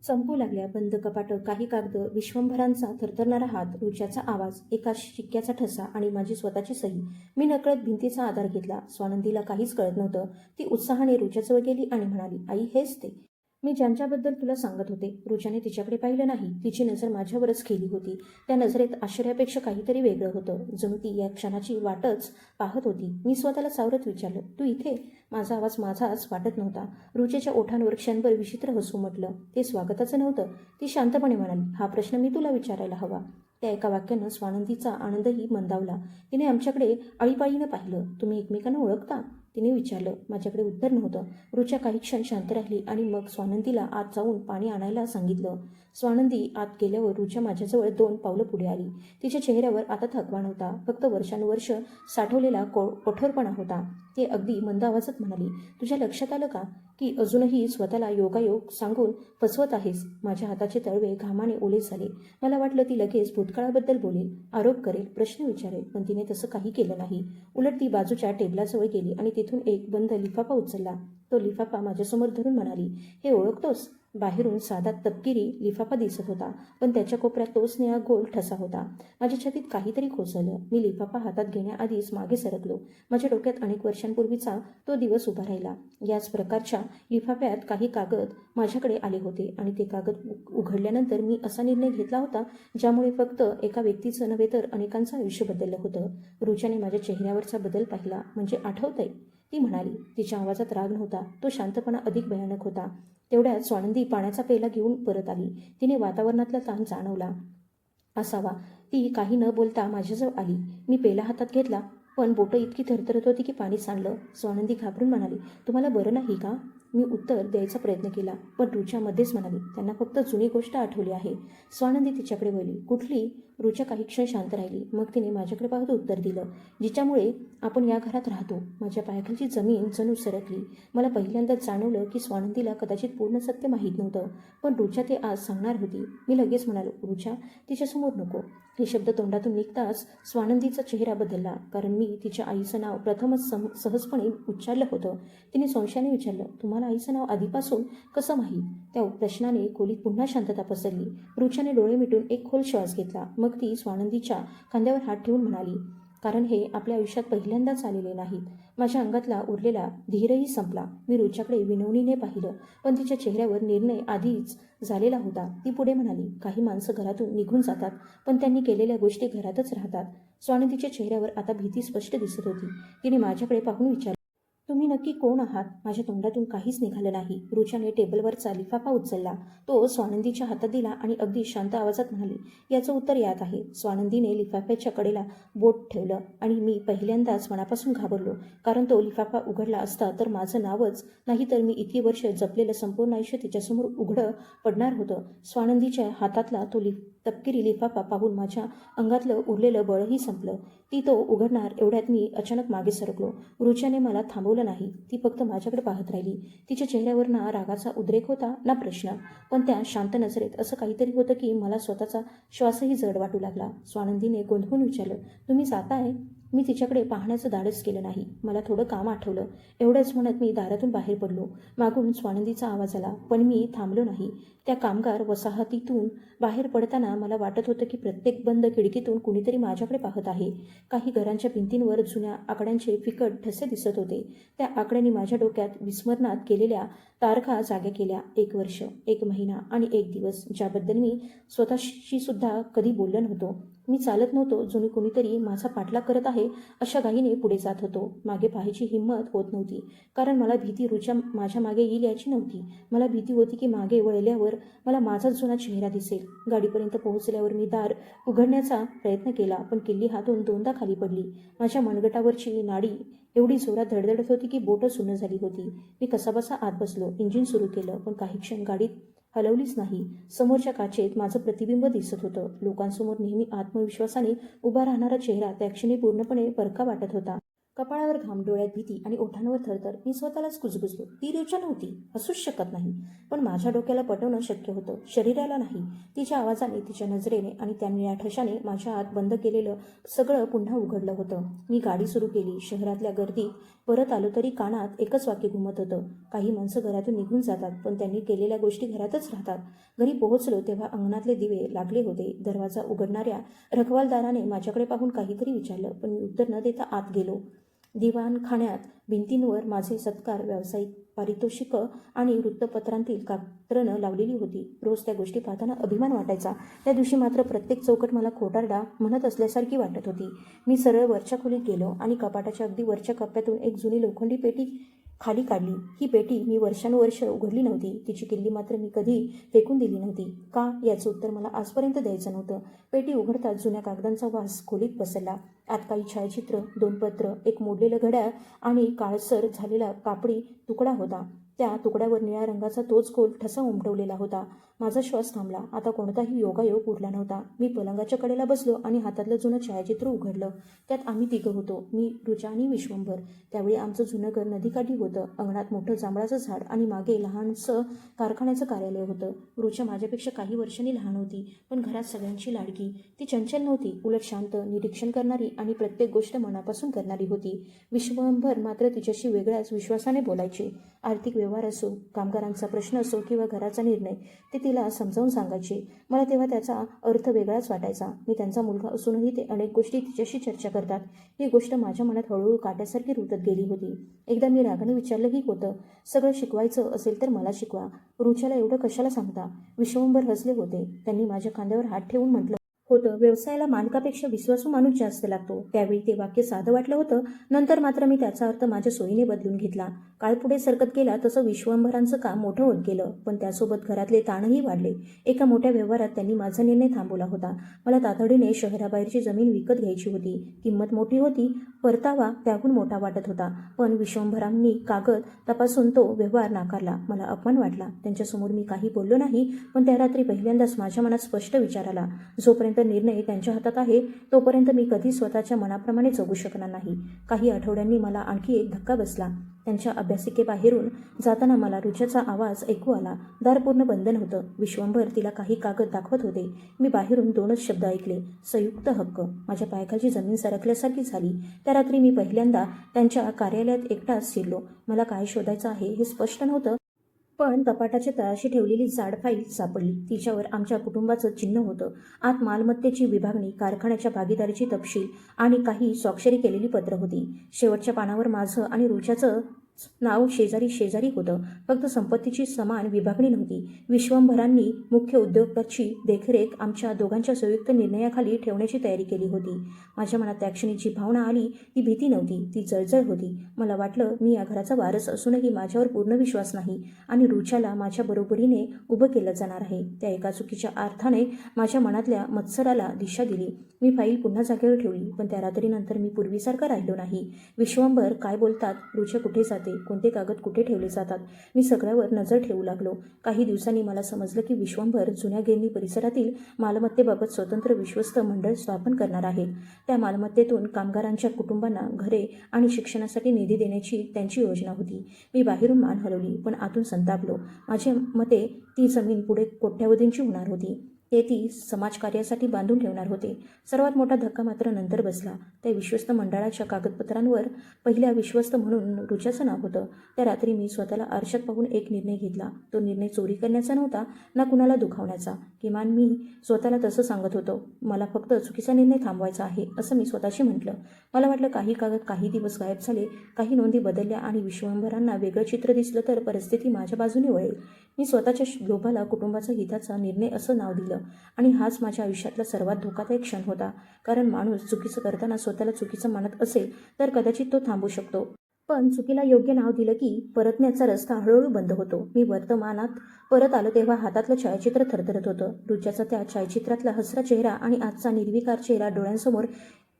Speaker 1: चमकू लागल्या. बंद कपाटं, काही कागद, विश्वंभरांचा थरथरणारा हात, रुच्याचा आवाज, एका शिक्क्याचा ठसा आणि माझी स्वतःची सही. मी नकळत भिंतीचा आधार घेतला. स्वानंदीला काहीच कळत नव्हतं. ती उत्साहाने रुच्याजवळ गेली आणि म्हणाली, आई हेच ते मी ज्यांच्याबद्दल तुला सांगत होते. रुच्याने तिच्याकडे पाहिलं नाही. तिची नजर माझ्यावरच गेली होती. त्या नजरेत आश्चर्यापेक्षा काहीतरी वेगळं होतं. जणू ती या क्षणाची वाटच पाहत होती. मी स्वतःला सावरत विचारलं, तू इथे? माझा आवाज माझाच वाटत नव्हता. रुचेच्या ओठांवर क्षणभर विचित्र हसू म्हटलं. ते स्वागताचं नव्हतं. ती शांतपणे म्हणाली, हा प्रश्न मी तुला विचारायला हवा. त्या एका वाक्यानं स्वानंदीचा आनंदही मंदावला. तिने आमच्याकडे आळीपाळीनं पाहिलं. तुम्ही एकमेकांना ओळखता? तिने विचारलं. माझ्याकडे उत्तर नव्हतं. रुचा काही क्षण शांत राहिली आणि मग स्वानंदीला आत जाऊन पाणी आणायला सांगितलं. स्वानंदी आत गेल्यावर रुचा माझ्याजवळ 2 पावलं पुढे आली. तिच्या चेहऱ्यावर आता थकवा नव्हता, फक्त वर्षानुवर्ष साठवलेला कठोरपणा होता. ती अगदी मंद आवाजात म्हणाली, तुझ्या लक्षात आलं का की अजूनही स्वतःला योगायोग सांगून फसवत आहेस? माझ्या हाताचे तळवे घामाने ओले झाले. मला वाटलं ती लगेच भूतकाळाबद्दल बोलेल, आरोप करेल, प्रश्न विचारेल, पण तिने तसं काही केलं नाही. उलट ती बाजूच्या टेबलाजवळ गेली आणि तिथून एक बंद लिफाफा उचलला. तो लिफाफा माझ्यासमोर धरून म्हणाली, हे ओळखतोस? बाहेरून साधा तपकिरी लिफाफा दिसत होता, पण त्याच्या कोपऱ्यात तोच निळा गोल ठसा होता. माझ्या छातीत काहीतरी कोसळलं. मी लिफाफा हातात घेण्याआधीच मागे सरकलो. माझ्या डोक्यात अनेक वर्षांपूर्वीचा तो दिवस उभा राहिला. याच प्रकारच्या लिफाफ्यात काही कागद माझ्याकडे आले होते आणि ते कागद उघडल्यानंतर मी असा निर्णय घेतला होता ज्यामुळे फक्त एका व्यक्तीचं नव्हे तर अनेकांचं आयुष्य बदललं होतं. रुचाने माझ्या चेहऱ्यावरचा बदल पाहिला. म्हणजे आठवतंय? ती म्हणाली. तिच्या आवाजात राग नव्हता, तो शांतपणा अधिक भयानक होता. तेवढ्यात स्वानंदी पाण्याचा पेला घेऊन परत आली. तिने वातावरणातला ताण जाणवला असावा. ती काही न बोलता माझ्याजवळ आली. मी पेला हातात घेतला, पण बोटं इतकी थरथरत होती की पाणी सांडलं. स्वानंदी घाबरून म्हणाली, तुम्हाला बरं नाही का? मी उत्तर द्यायचा प्रयत्न केला, पण रुचा मध्येच म्हणाली, त्यांना फक्त जुनी गोष्ट आठवली आहे. स्वानंदी तिच्याकडे वळली. कुठली? रुचा काही क्षण शांत राहिली. मग तिने माझ्याकडे पाहत उत्तर दिलं, जिच्यामुळे आपण या घरात राहतो. माझ्या पायाखालची जमीन जणू सरकली. मला पहिल्यांदाच जाणवलं की स्वानंदीला कदाचित पूर्ण सत्य माहीत नव्हतं, पण रुचा ते आज सांगणार होती. मी लगेच म्हणालो, रुचा, तिच्यासमोर नको. हे शब्द तोंडातून निघताच स्वानंदीचा चेहरा बदलला, कारण मी तिच्या आईचं नाव प्रथमच सहजपणे उच्चारलं होतं. तिने संशयाने विचारलं, तुम्हाला आईचं नाव आधीपासून कसं माहीत? त्या प्रश्नाने खोलीत पुन्हा शांतता पसरली. रुचाने डोळे मिटून एक खोल श्वास घेतला. मग ती स्वानंदीच्या खांद्यावर हात ठेवून म्हणाली, कारण हे आपल्या आयुष्यात पहिल्यांदाच आलेले नाहीत. माझ्या अंगातला उरलेला धीरही संपला. मी रुचाकडे विनवणीने पाहिलं, पण तिच्या चेहऱ्यावर निर्णय आधीच झालेला होता. ती पुढे म्हणाली, काही माणसं घरातून निघून जातात, पण त्यांनी केलेल्या गोष्टी घरातच राहतात. स्वानंदीच्या चेहऱ्यावर आता भीती स्पष्ट दिसत होती. तिने माझ्याकडे पाहून विचारलं, तुम्ही नक्की कोण आहात? माझ्या तोंडातून काहीच निघालं नाही. रुचाने टेबलवरचा लिफाफा उचलला, तो स्वानंदीच्या हातात दिला आणि अगदी शांत आवाजात म्हणाली, याचं उत्तर यात आहे. स्वानंदीने लिफाफ्याच्या कडेला बोट ठेवलं आणि मी पहिल्यांदाच मनापासून घाबरलो, कारण तो लिफाफा उघडला असता तर माझं नावच नाही तर मी इतकी वर्ष जपलेलं संपूर्ण आयुष्य तिच्यासमोर उघडं पडणार होतं. स्वानंदीच्या हातातला तो तपकिरी लिफाफा पाहून माझ्या अंगातलं उरलेलं बळही संपलं. ती तो उघडणार एवढ्यात मी अचानक मागे सरकलो. रुचाने मला थांबवलं नाही. ती फक्त माझ्याकडे पाहत राहिली. तिच्या चेहऱ्यावर ना रागाचा उद्रेक होता ना प्रश्न, पण त्या शांत नजरेत असं काहीतरी होतं की मला स्वतःचा श्वासही जड वाटू लागला. स्वानंदीने गोंधळून विचारलं, तुम्ही जाताय? मी तिच्याकडे पाहण्याचं धाडस केलं नाही. मला थोडं काम आठवलं. एवढंच म्हणत मी दारातून बाहेर पडलो. मागून स्वानंदीचा आवाज आला, पण मी थांबलो नाही. त्या कामगार वसाहतीतून बाहेर पडताना मला वाटत होतं की प्रत्येक बंद खिडकीतून कुणीतरी माझ्याकडे पाहत आहे. काही घरांच्या भिंतींवर जुन्या आकड्यांचे फिकट ठसे दिसत होते. त्या आकड्यांनी माझ्या डोक्यात विस्मरणात केलेल्या तारखा जाग्या केल्या. 1 वर्ष, 1 महिना आणि 1 दिवस, ज्याबद्दल मी स्वतःशी सुद्धा कधी बोललो नव्हतो. मी चालत नव्हतो, जणू कुणीतरी माझा पाठलाग करत आहे अशा घाईने पुढे जात होतो. मागे पाहायची हिंमत होत नव्हती, कारण मला भीती रुचा माझ्या मागे येईल याची नव्हती. मला भीती होती की मागे वळल्यावर मला माझाच जुना चेहरा दिसेल. गाडीपर्यंत पोहोचल्यावर मी दार उघडण्याचा प्रयत्न केला, पण किल्ली हातून 2दा खाली पडली. माझ्या मनगटावरची नाडी एवढी जोरात धडधडत होती की बोटं सुन्न झाली होती. मी कसाबसा आत बसलो. इंजिन सुरू केलं, पण काही क्षण गाडीत हलवलीच नाही. समोरच्या काचेत माझं प्रतिबिंब दिसत होतं. लोकांसमोर नेहमी आत्मविश्वासाने उभा राहणारा चेहरा त्या क्षणी पूर्णपणे परका वाटत होता. कपाळावर घाम, डोळ्यात भीती आणि ओठांवर थरथर. मी स्वतःलाच कुजबुजलो. ती रुचा नव्हती, असूच शकत नाही. पण माझ्या डोक्याला पटवणं शक्य होतं, शरीराला नाही. तिच्या आवाजाने, तिच्या नजरेने आणि त्या निळ्या ठशाने माझ्या आत बंद केलेलं सगळं पुन्हा उघडलं होतं. मी गाडी सुरू केली. शहरातल्या गर्दीत परत आलो तरी कानात एकच वाक्य घुमत होतं, काही माणसं घरातून निघून जातात, पण त्यांनी केलेल्या गोष्टी घरातच राहतात. घरी पोहोचलो तेव्हा अंगणातले दिवे लागले होते. दरवाजा उघडणाऱ्या रखवालदाराने माझ्याकडे पाहून काहीतरी विचारलं, पण मी उत्तर न देता आत गेलो. दिवाणखान्यात भिंतींवर माझे सत्कार व्यावसायिक पारितोषिकं आणि वृत्तपत्रांतील कात्रणं लावलेली होती. रोज त्या गोष्टी पाहताना अभिमान वाटायचा. त्या दिवशी मात्र प्रत्येक चौकट मला खोटारडा म्हणत असल्यासारखी वाटत होती. मी सरळ वरच्या खोलीत गेलो आणि कपाटाच्या अगदी वरच्या कप्प्यातून एक जुनी लोखंडी पेटी खाली काढली. ही पेटी मी वर्षानुवर्ष उघडली नव्हती. तिची किल्ली मात्र मी कधी फेकून दिली नव्हती. का, याचं उत्तर मला आजपर्यंत द्यायचं नव्हतं. पेटी उघडताच जुन्या कागदांचा वास खोलीत पसरला. आत काही छायाचित्र, 2 पत्र, एक मोडलेलं घड्याळ आणि काळसर झालेला कापडी तुकडा होता. त्या तुकड्यावर निळ्या रंगाचा तोच गोल ठसा उमटवलेला होता. माझा श्वास थांबला. आता कोणताही योगायोग उरला नव्हता. मी पलंगाच्या कडेला बसलो आणि हातातलं जुनं छायाचित्र उघडलं. त्यात आम्ही तिघं होतो. मी, रुचा आणि विश्वंभर. त्यावेळी आमचं जुनं घर नदीकाठी होतं. अंगणात मोठं जांभळाचं झाड आणि मागे लहानसं कारखान्याचं कार्यालय होतं. रुचा माझ्यापेक्षा काही वर्षांनी लहान होती, पण घरात सगळ्यांची लाडकी. ती चंचल नव्हती, उलट शांत, निरीक्षण करणारी आणि प्रत्येक गोष्ट मनापासून करणारी होती. विश्वंभर मात्र तिच्याशी वेगळ्याच विश्वासाने बोलायचे. आर्थिक व्यवहार असो, कामगारांचा प्रश्न असो किंवा घराचा निर्णय, ते तिला समजावून सांगायचे. मला तेव्हा त्याचा अर्थ वेगळाच वाटायचा. मी त्यांचा मुलगा असूनही ते अनेक गोष्टी तिच्याशी चर्चा करतात. ही गोष्ट माझ्या मनात हळूहळू काट्यासारखी रुतत गेली होती. एकदा मी रागाने विचारलंही होतं, सगळं शिकवायचं असेल तर मला शिकवा, रुचाला एवढं कशाला सांगता? विश्वंभर हसले होते. त्यांनी माझ्या खांद्यावर हात ठेवून म्हटलं होतं, व्यवसायाला मालकापेक्षा विश्वासू माणूस जास्त लागतो. त्यावेळी ते वाक्य साधं वाटलं होतं. नंतर मात्र मी त्याचा अर्थ माझ्या सोयीने बदलून घेतला. काळ पुढे सरकत गेला तसं विश्वंभरांचं काम मोठं होत गेलं, पण त्यासोबत घरातले ताणही वाढले. एका मोठ्या व्यवहारात त्यांनी माझा निर्णय थांबवला होता. मला तातडीने शहराबाहेरची जमीन विकत घ्यायची होती. किंमत मोठी होती, परतावा त्याहून मोठा वाटत होता, पण विश्वंभरांनी कागद तपासून तो व्यवहार नाकारला. मला अपमान वाटला. त्यांच्यासमोर मी काही बोललो नाही, पण त्या रात्री पहिल्यांदाच माझ्या मनात स्पष्ट विचार आला, जोपर्यंत निर्णय त्यांच्या हातात आहे तोपर्यंत मी कधी स्वतःच्या मनाप्रमाणे जगू शकणार नाही. काही आठवड्यांनी मला आणखी एक धक्का बसला. त्यांच्या अभ्यासिकेबाहेरून जाताना मला रुचाचा आवाज ऐकू आला. दार पूर्ण बंद नव्हतं. विश्वंभर तिला काही कागद दाखवत होते. मी बाहेरून 2च शब्द ऐकले, संयुक्त हक्क. माझ्या पायाखालची जमीन सरकल्यासारखी झाली. त्या रात्री मी पहिल्यांदा त्यांच्या कार्यालयात एकटाच शिरलो. मला काय शोधायचं आहे हे स्पष्ट नव्हतं, पण कपाटाच्या तळाशी ठेवलेली जाड फाईल सापडली. तिच्यावर आमच्या कुटुंबाचं चिन्ह होतं. आत मालमत्तेची विभागणी, कारखान्याच्या भागीदारीची तपशील आणि काही स्वाक्षरी केलेली पत्र होती. शेवटच्या पानावर माझं आणि रुचाचं नाव शेजारी शेजारी होतं. फक्त संपत्तीची समान विभागणी नव्हती. विश्वंभरांनी मुख्य उद्योगाची देखरेख आमच्या दोघांच्या संयुक्त निर्णयाखाली ठेवण्याची तयारी केली होती. माझ्या मनात त्या क्षणी जी भावना आली ती भीती नव्हती, ती जळजळ होती. मला वाटलं मी या घराचा वारस असूनही माझ्यावर पूर्ण विश्वास नाही आणि रुचाला माझ्या बरोबरीने उभं केलं जाणार आहे. त्या एका चुकीच्या अर्थाने माझ्या मनातल्या मत्सराला दिशा दिली. मी फाईल पुन्हा जागेवर ठेवली, पण त्या रात्रीनंतर मी पूर्वीसारखं राहिलो नाही. विश्वंभर काय बोलतात, रुचा कुठे जाते, कोणते कागद कुठे ठेवले जातात, मी सगळ्यावर नजर ठेवू लागलो. काही दिवसांनी मला समजलं की विश्वंभर जुन्या गिरणी परिसरातील मालमत्तेबाबत स्वतंत्र विश्वस्त मंडळ स्थापन करणार आहेत. त्या मालमत्तेतून कामगारांच्या कुटुंबांना घरे आणि शिक्षणासाठी निधी देण्याची त्यांची योजना होती. मी बाहेरून मान हलवली, पण आतून संतापलो. माझ्या मते ती जमीन पुढे कोट्यावधींची होणार होती. ते ती समाजकार्यासाठी बांधून ठेवणार होते. सर्वात मोठा धक्का मात्र नंतर बसला. त्या विश्वस्त मंडळाच्या कागदपत्रांवर पहिल्या विश्वस्त म्हणून रुचाचं नाव होतं. त्या रात्री मी स्वतःला आरशात पाहून एक निर्णय घेतला. तो निर्णय चोरी करण्याचा नव्हता, ना कुणाला दुखावण्याचा. किमान मी स्वतःला तसं सांगत होतो. मला फक्त चुकीचा निर्णय थांबवायचा आहे, असं मी स्वतःशी म्हटलं. मला वाटलं काही कागद काही दिवस गायब झाले, काही नोंदी बदलल्या आणि विश्वंभरांना वेगळं चित्र दिसलं तर परिस्थिती माझ्या बाजूने वळेल. मी स्वतःच्या लोभाला कुटुंबाचा हिताचा निर्णय असं नाव दिलं आणि हाच माझ्या आयुष्यातला सर्वात धोकादायक क्षण होता. कारण माणूस चुकीचं करताना स्वतःला चुकीचं मानत असेल तर कदाचित तो थांबू शकतो, पण चुकीला योग्य नाव दिलं की परतण्याचा रस्ता हळूहळू बंद होतो. मी वर्तमानात परत आलो तेव्हा हातातलं छायाचित्र थरथरत होतं. रुचाचा त्या छायाचित्रातला हसरा चेहरा आणि आजचा निर्विकार चेहरा डोळ्यांसमोर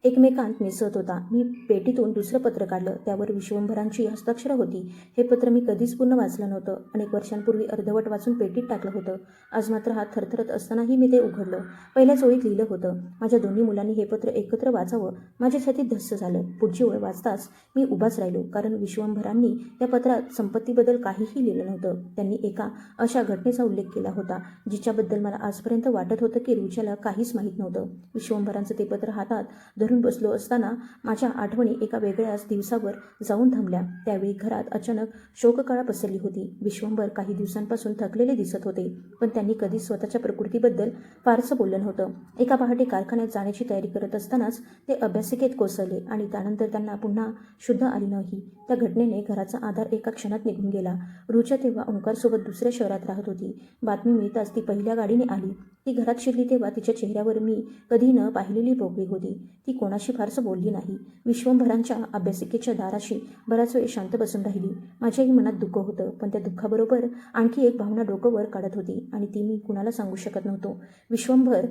Speaker 1: एकमेकांत मिसळत होता. मी पेटीतून दुसरं पत्र काढलं. त्यावर विश्वंभरांची हस्ताक्षरं होती. हे पत्र मी कधीच पूर्ण वाचलं नव्हतं. अनेक वर्षांपूर्वी अर्धवट वाचून पेटीत टाकलं होतं. आज मात्र हात थरथरत असतानाही मी ते उघडलं. पहिल्याच ओळीत लिहिलं होतं, माझ्या दोन्ही मुलांनी हे पत्र एकत्र वाचावं. माझ्या छातीत धस्स झालं. पुढची ओळ वाचताच मी उभाच राहिलो, कारण विश्वंभरांनी त्या पत्रात संपत्तीबद्दल काहीही लिहिलं नव्हतं. त्यांनी एका अशा घटनेचा उल्लेख केला होता जिच्याबद्दल मला आजपर्यंत वाटत होतं की रुचाला काहीच माहीत नव्हतं. विश्वंभरांचं ते पत्र हातात धरून ओढून बसलो असताना माझ्या आठवणी एका वेगळ्याच दिवसावर जाऊन थांबल्या. त्यावेळी घरात अचानक शोककळा पसरली होती. विश्वंभर काही दिवसांपासून थकलेले दिसत होते, पण त्यांनी कधीच स्वतःच्या प्रकृतीबद्दल फारसं बोललं नव्हतं. एका पहाटे कारखान्यात जाण्याची तयारी करत असतानाच ते अभ्यासिकेत कोसळले आणि त्यानंतर त्यांना पुन्हा शुद्ध आली नाही. त्या घटनेने घराचा आधार एका क्षणात निघून गेला. रुचा तेव्हा ओंकारसोबत दुसऱ्या शहरात राहत होती. बातमी मिळताच ती पहिल्या गाडीने आली. ती घरात शिरली तेव्हा तिच्या चेहऱ्यावर मी कधी न पाहिलेली पोकळी होती. ती कोणाशी फारसं बोलली नाही. विश्वंभरांच्या अभ्यासिकेच्या दाराशी बराच वेळ शांत बसून राहिली. माझ्याही मनात दुःख होतं, पण त्या दुःखाबरोबर आणखी एक भावना डोकं वर काढत होती आणि ती मी कुणाला सांगू शकत नव्हतो. विश्वंभर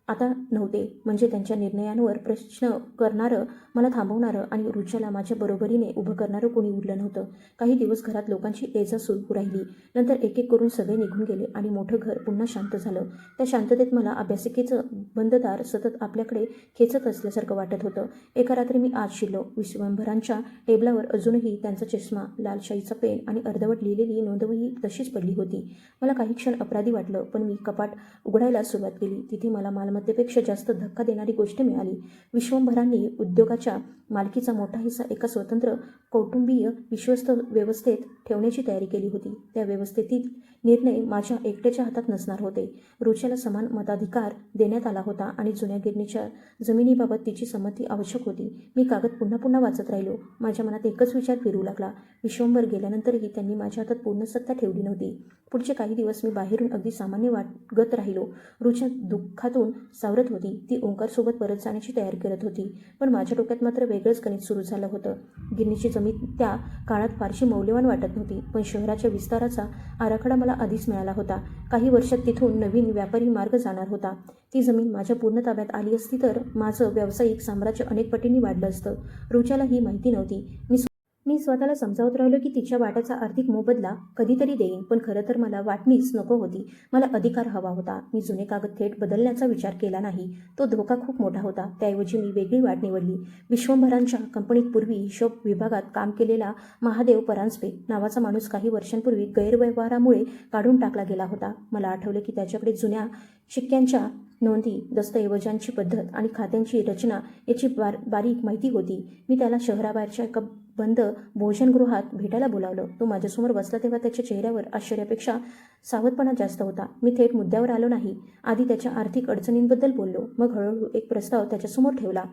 Speaker 1: आता नव्हते, म्हणजे त्यांच्या निर्णयांवर प्रश्न करणारं, मला थांबवणारं आणि रुच्याला माझ्या बरोबरीने उभं करणारं कोणी उरलं नव्हतं. काही दिवस घरात लोकांची ये-जा सुरू राहिली. नंतर एक एक करून सगळे निघून गेले आणि मोठं घर पुन्हा शांत झालं. त्या शांततेत मला अभ्यासिकेचं बंद दार सतत आपल्याकडे खेचत असल्यासारखं वाटत होतं. एका रात्री मी आत शिरलो. विश्वंभरांच्या टेबलावर अजूनही त्यांचा चष्मा, लाल शाईचा पेन आणि अर्धवट लिहिलेली नोंदवही तशीच पडली होती. मला काही क्षण अपराधी वाटलं, पण मी कपाट उघडायला सुरुवात केली. तिथे मला मालमत्तेपेक्षा जास्त धक्का देणारी गोष्ट मिळाली. विश्वंभरांनी उद्योगाच्या मालकीचा मोठा हिस्सा एका स्वतंत्र कौटुंबीय विश्वस्त व्यवस्थेत ठेवण्याची तयारी केली होती. त्या व्यवस्थेतील निर्णय माझ्या एकट्याच्या हातात नसणार होते. रुच्याला समान मताधिकार देण्यात आला होता आणि जुन्या गिरणीच्या जमिनीबाबत तिची संमती आवश्यक होती. मी कागद पुन्हा पुन्हा वाचत राहिलो. माझ्या मनात एकच विचार फिरू लागला. विश्वंभर गेल्यानंतरही त्यांनी माझ्या हातात पूर्ण सत्ता ठेवली नव्हती. पुढचे काही दिवस मी बाहेरून अगदी सामान्य वागत राहिलो. रुच्या दुःखातून सावरत होती. ती ओंकारसोबत परत जाण्याची तयारी करत होती, पण माझ्या डोक्यात मात्र वेगळंच गणित सुरू झालं होतं. गिरणीची जमीन त्या काळात फारशी मौल्यवान वाटत नव्हती, पण शहराच्या विस्ताराचा आराखडा मला आधीच मिळाला होता. काही वर्षात तिथून नवीन व्यापारी मार्ग जाणार होता. ती जमीन माझ्या पूर्ण ताब्यात आली असती तर माझं व्यावसायिक साम्राज्य अनेक पटींनी वाढलं असतं. रुच्याला ही माहिती नव्हती. मी स्वतःला समजावत राहिलो की तिच्या वाट्याचा आर्थिक मोबदला कधीतरी देईन, पण खरं तर मला वाटणीच नको होती. मला अधिकार हवा होता. मी जुने कागद थेट बदलण्याचा विचार केला नाही. तो धोका खूप मोठा होता. त्याऐवजी मी वेगळी वाट निवडली. विश्वंभरांच्या कंपनीत पूर्वी हिशोब विभागात काम केलेला महादेव परांजपे नावाचा माणूस काही वर्षांपूर्वी गैरव्यवहारामुळे काढून टाकला गेला होता. मला आठवलं की त्याच्याकडे जुन्या शिक्क्यांच्या नोंदी, दस्तऐवजांची पद्धत आणि खात्यांची रचना याची बारीक माहिती होती. मी त्याला शहराबाहेरच्या एका बंद भोजनगृहात भेटायला बोलावलं. तो माझ्यासमोर बसला तेव्हा त्याच्या चेहऱ्यावर आश्चर्यापेक्षा सावधपणा जास्त होता. मी थेट मुद्द्यावर आलो नाही. आधी त्याच्या आर्थिक अडचणींबद्दल बोललो, मग हळूहळू एक प्रस्ताव त्याच्यासमोर ठेवला.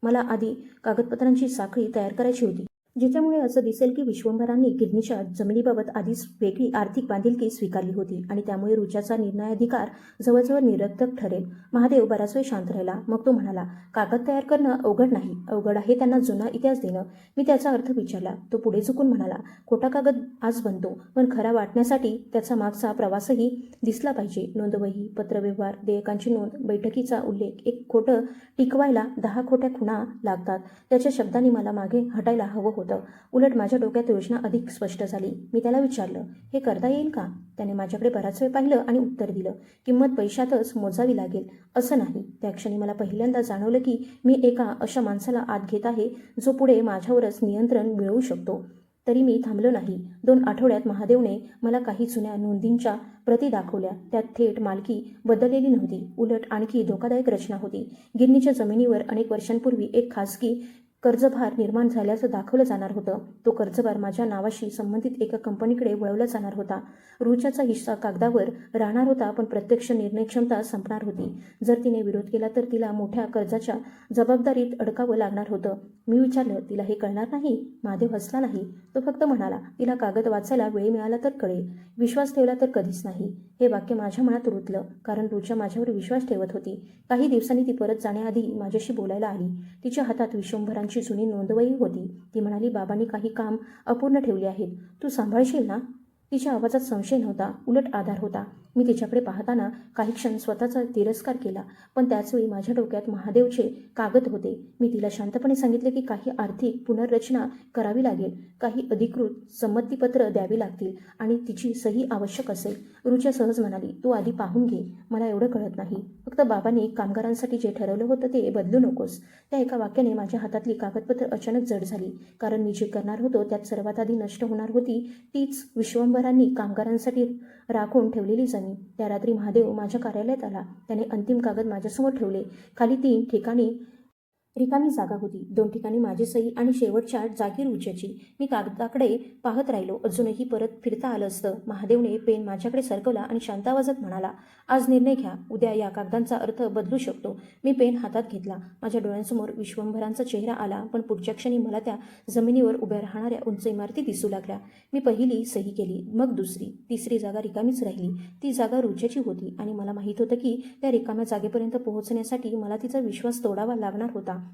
Speaker 1: मला आधी कागदपत्रांची साखळी तयार करायची होती, ज्याच्यामुळे असं दिसेल की विश्वंभरांनी गिरणीच्या जमिनीबाबत आधीच वेगळी आर्थिक बांधिलकी स्वीकारली होती आणि त्यामुळे रुच्याचा निर्णयाधिकार जवळजवळ निरर्थक ठरेल. महादेव बराच वेळ शांत राहिला. मग तो म्हणाला, कागद तयार करणं अवघड नाही, अवघड आहे त्यांना जुना इतिहास देणं. मी त्याचा अर्थ विचारला. तो पुढे झुकून म्हणाला, खोटा कागद आज बनतो, पण खरा वाटण्यासाठी त्याचा मागचा प्रवासही दिसला पाहिजे. नोंदवही, पत्रव्यवहार, देयकांची नोंद, बैठकीचा उल्लेख. एक खोटं टिकवायला 10 खोट्या खुणा लागतात. त्याच्या शब्दांनी मला मागे हटायला हवं होतं. उलट माझ्या डोक्यात योजना अधिक स्पष्ट झाली. मी त्याला विचारलं, हे करता येईल का? त्याने माझ्याकडे बराच वेळ पाहिलं आणि उत्तर दिलं, किंमत पैशातच मोजावी लागेल असं नाही. त्या क्षणी मला पहिल्यांदा जाणवलं की मी एका अशा माणसाला आत घेत आहे जो पुढे माझ्यावरच नियंत्रण मिळवू शकतो. तरी मी थांबलो नाही. 2 आठवड्यात महादेवने मला काही जुन्या नोंदींच्या प्रती दाखवल्या. त्यात थेट मालकी बदललेली नव्हती, उलट आणखी धोकादायक रचना होती. गिरणीच्या जमिनीवर अनेक वर्षांपूर्वी एक खासगी कर्जभार निर्माण झाल्याचं दाखवलं जाणार होतं. तो कर्जभार माझ्या नावाशी संबंधित एका कंपनीकडे वळवला जाणार होता. रुच्याचा हिस्सा कागदावर राहणार होता, पण प्रत्यक्ष निर्णय क्षमता संपणार होती. जर तिने विरोध केला तर तिला मोठ्या कर्जाच्या जबाबदारीत अडकावं लागणार होतं. मी विचारलं, तिला हे कळणार नाही? महादेव हसला नाही. तो फक्त म्हणाला, तिला कागद वाचायला वेळ मिळाला तर कळेल, विश्वास ठेवला तर कधीच नाही. हे वाक्य माझ्या मनात रुतलं, कारण रुच्या माझ्यावर विश्वास ठेवत होती. काही दिवसांनी ती परत जाण्याआधी माझ्याशी बोलायला आली. तिच्या हातात विश्वंभरांची जुनी नोंदवही होती. ती म्हणाली, बाबांनी काही काम अपूर्ण ठेवली आहेत, तू सांभाळशील ना? तिच्या आवाजात संशय नव्हता, उलट आधार होता. मी तिच्याकडे पाहताना काही क्षण स्वतःचा तिरस्कार केला, पण त्याचवेळी माझ्या डोक्यात महादेवचे कागद होते. मी तिला शांतपणे सांगितले की काही आर्थिक पुनर्रचना करावी लागेल, काही अधिकृत संमतीपत्र द्यावी लागतील आणि तिची सही आवश्यक असेल. रुच्या सहज म्हणाली, तू आधी पाहून घे, मला एवढं कळत नाही. फक्त बाबांनी कामगारांसाठी जे ठरवलं होतं ते बदलू नकोस. त्या एका वाक्याने माझ्या हातातली कागदपत्र अचानक जड झाली, कारण मी जे करणार होतो त्यात सर्वात आधी नष्ट होणार होती तीच विश्वंभरांनी कामगारांसाठी राखून ठेवलेली जमीन. त्या रात्री महादेव माझ्या कार्यालयात आला. त्याने अंतिम कागद माझ्यासमोर ठेवले. खाली 3 ठिकाणी रिकामी जागा होती. 2 ठिकाणी माझी सही आणि शेवटच्या जागी रुच्याची. मी कागदाकडे पाहत राहिलो. अजूनही परत फिरता आलं असतं. महादेवने पेन माझ्याकडे सरकवला आणि शांत आवाजात म्हणाला, "आज निर्णय घ्या. उद्या या कागदांचा अर्थ बदलू शकतो." मी पेन हातात घेतला. माझ्या डोळ्यांसमोर विश्वंभरांचा चेहरा आला, पण पुढच्या क्षणी मला त्या जमिनीवर उभ्या राहणाऱ्या उंच इमारती दिसू लागल्या. मी पहिली सही केली, मग दुसरी, तिसरी जागा रिकामीच राहिली. ती जागा रुच्याची होती आणि मला माहीत होतं की त्या रिकाम्या जागेपर्यंत पोहोचण्यासाठी मला तिचा विश्वास तोडावा लागणार होता.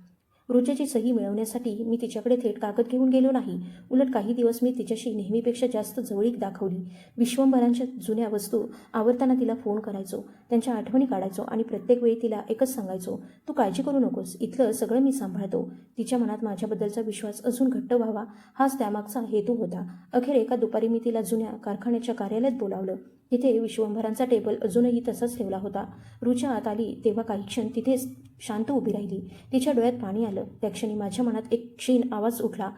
Speaker 1: रुचेची सही मिळवण्यासाठी मी तिच्याकडे थेट कागद घेऊन गेलो नाही. उलट काही दिवस मी तिच्याशी नेहमीपेक्षा जास्त जवळीक दाखवली. विश्वंभरांच्या जुन्या वस्तू आवडताना तिला फोन करायचो, त्यांच्या आठवणी काढायचो आणि प्रत्येक वेळी तिला एकच सांगायचो, "तू काळजी करू नकोस, इथलं सगळं मी सांभाळतो." तिच्या मनात माझ्याबद्दलचा विश्वास अजून घट्ट व्हावा हाच त्यामागचा हेतू होता. अखेर एका दुपारी मी तिला जुन्या कारखान्याच्या कार्यालयात बोलावलं. तिथे विश्वंभरांचा टेबल अजूनही तसाच ठेवला होता. रुचा आत आली तेव्हा काही क्षण तिथेच शांत उभी राहिली. तिच्या डोळ्यात पाणी आलं. त्या क्षणी माझ्या मनात एक क्षीण आवाज उठला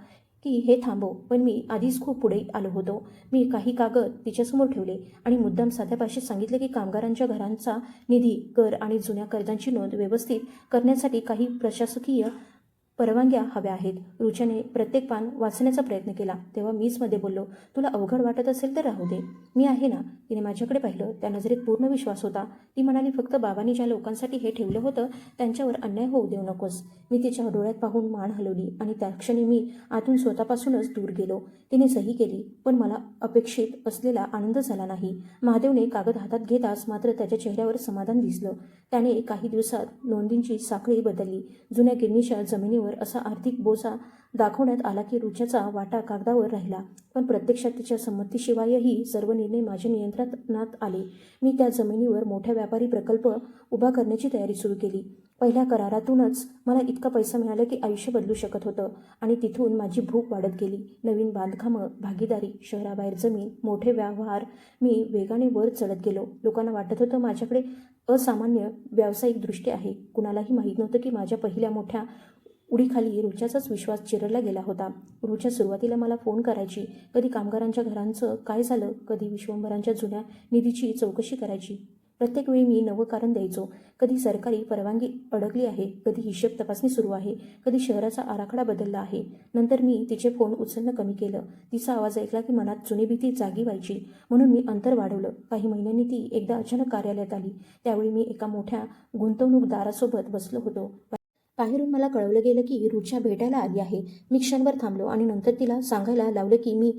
Speaker 1: की हे थांबव, पण मी आधीच खूप पुढे आलो होतो. मी काही कागद तिच्यासमोर ठेवले आणि मुद्दाम साध्या भाषेत सांगितले की कामगारांच्या घरांचा निधी, कर आणि जुन्या कर्जांची नोंद व्यवस्थित करण्यासाठी काही प्रशासकीय परवानग्या हव्या आहेत. रुच्याने प्रत्येक पान वाचण्याचा प्रयत्न केला. तेव्हा मीच मध्ये बोललो, "तुला अवघड वाटत असेल तर राहू दे, मी आहे ना." तिने माझ्याकडे पाहिलं. त्या नजरेत पूर्ण विश्वास होता. ती म्हणाली, "फक्त बाबांनी ज्या लोकांसाठी हे ठेवलं होतं त्यांच्यावर अन्याय होऊ देऊ नकोस." मी तिच्या डोळ्यात पाहून मान हलवली आणि त्या क्षणी मी आतून स्वतःपासूनच दूर गेलो. तिने सही केली, पण मला अपेक्षित असलेला आनंद झाला नाही. महादेवने कागद हातात घेताच मात्र त्याच्या चेहऱ्यावर समाधान दिसलं. त्याने काही दिवसात नोंदींची साखळी बदलली. जुन्या गिरणीच्या जमिनीवर असा आर्थिक बोजा दाखवण्यात आला की रुच्याचा वाटा कागदावर राहिला, पण प्रत्यक्षात तिच्या संमतीशिवायही सर्व निर्णय माझ्या नियंत्रणात आले. मी त्या जमिनीवर मोठा व्यापारी प्रकल्प उभा करण्याची तयारी सुरू केली. पहिल्या करारातूनच मला इतका पैसा मिळाला की आयुष्य बदलू शकत होतं आणि तिथून माझी भूक वाढत गेली. नवीन बांधकामं, भागीदारी, शहराबाहेर जमीन, मोठे व्यवहार. मी वेगाने वर चढत गेलो. लोकांना वाटत होतं माझ्याकडे असामान्य व्यावसायिक दृष्टी आहे. कुणालाही माहीत नव्हतं की माझ्या पहिल्या मोठ्या उडीखाली रुच्याचाच विश्वास चिरडला गेला होता. रुच्या सुरुवातीला मला फोन करायची. कधी कामगारांच्या घरांचं काय झालं, कधी विश्वंभरांच्या जुन्या निधीची चौकशी करायची. प्रत्येक वेळी मी नवं कारण द्यायचो. कधी सरकारी परवानगी अडकली आहे, कधी हिशेब तपासणी सुरू आहे, कधी शहराचा आराखडा बदलला आहे. नंतर मी तिचे फोन उचलणं कमी केलं. तिचा आवाज ऐकला की मनात जुनी भीती जागी व्हायची, म्हणून मी अंतर वाढवलं. काही महिन्यांनी ती एकदा अचानक कार्यालयात आली. त्यावेळी मी एका मोठ्या गुंतवणूकदारासोबत बसलो होतो. बाहेरून मला कळवलं गेलं की रुचा भेटायला आली आहे. मी क्षणभर थांबलो आणि नंतर तिला सांगायला लावलं की मी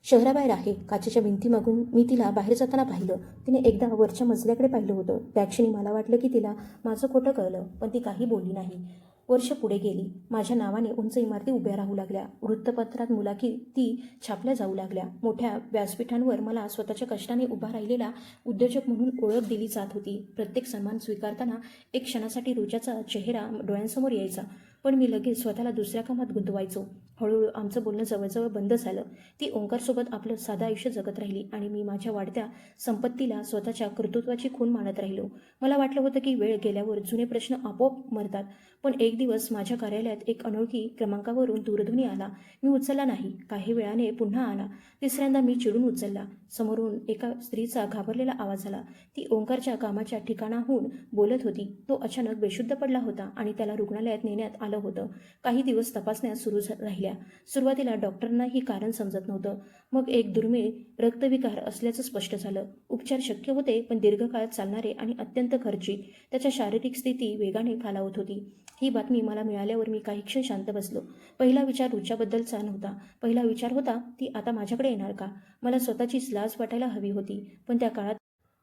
Speaker 1: शहराबाहेर आहे. काचेच्या भिंतीमागून मी तिला बाहेर जाताना पाहिलं. तिने एकदा वरच्या मजल्याकडे पाहिलं होतं. त्या क्षणी मला वाटलं की तिला माझं खोटं कळलं, पण ती काही बोलली नाही. वर्ष पुढे गेली. माझ्या नावाने उंच इमारती उभ्या राहू लागल्या. वृत्तपत्रात मुलाखती छापल्या जाऊ लागल्या. मोठ्या व्यासपीठांवर मला स्वतःच्या कष्टाने उभा राहिलेला उद्योजक म्हणून ओळख दिली जात होती. प्रत्येक सन्मान स्वीकारताना एक क्षणासाठी रुच्याचा चेहरा डोळ्यांसमोर यायचा, पण मी लगेच स्वतःला दुसऱ्या कामात गुंतवायचो. हळूहळू आमचं बोलणं जवळजवळ बंद झालं. ती ओंकारसोबत आपलं साधं आयुष्य जगत राहिली आणि मी माझ्या वाढत्या संपत्तीला स्वतःच्या कर्तृत्वाची खूण मानत राहिलो. मला वाटलं होतं की वेळ गेल्यावर जुने प्रश्न आपोआप मरतात, पण एक दिवस माझ्या कार्यालयात एक अनोळखी क्रमांकावरून दूरध्वनी आला. मी उचलला नाही. काही वेळाने पुन्हा आला. तिसऱ्यांदा मी चिडून उचलला. समोरून एका स्त्रीचा घाबरलेला आवाज आला. ती ओंकारच्या कामाच्या ठिकाणाहून बोलत होती. तो अचानक बेशुद्ध पडला होता आणि त्याला रुग्णालयात नेण्यात आलं होतं. काही दिवस तपासण्या सुरू राहिल्या. सुरुवातीला डॉक्टरांनाही कारण समजत नव्हतं. मग एक दुर्मिळ रक्तविकार असल्याचं स्पष्ट झालं. उपचार शक्य होते, पण दीर्घकाळ चालणारे आणि अत्यंत खर्चिक. त्याच्या शारीरिक स्थिती वेगाने खालावत होती. ही बातमी मला मिळाल्यावर मी काही क्षण शांत बसलो. पहिला विचार रुच्याबद्दलचा नव्हता. पहिला विचार होता, ती आता माझ्याकडे येणार का? मला स्वतःचीच लाज वाटायला हवी होती, पण त्या काळात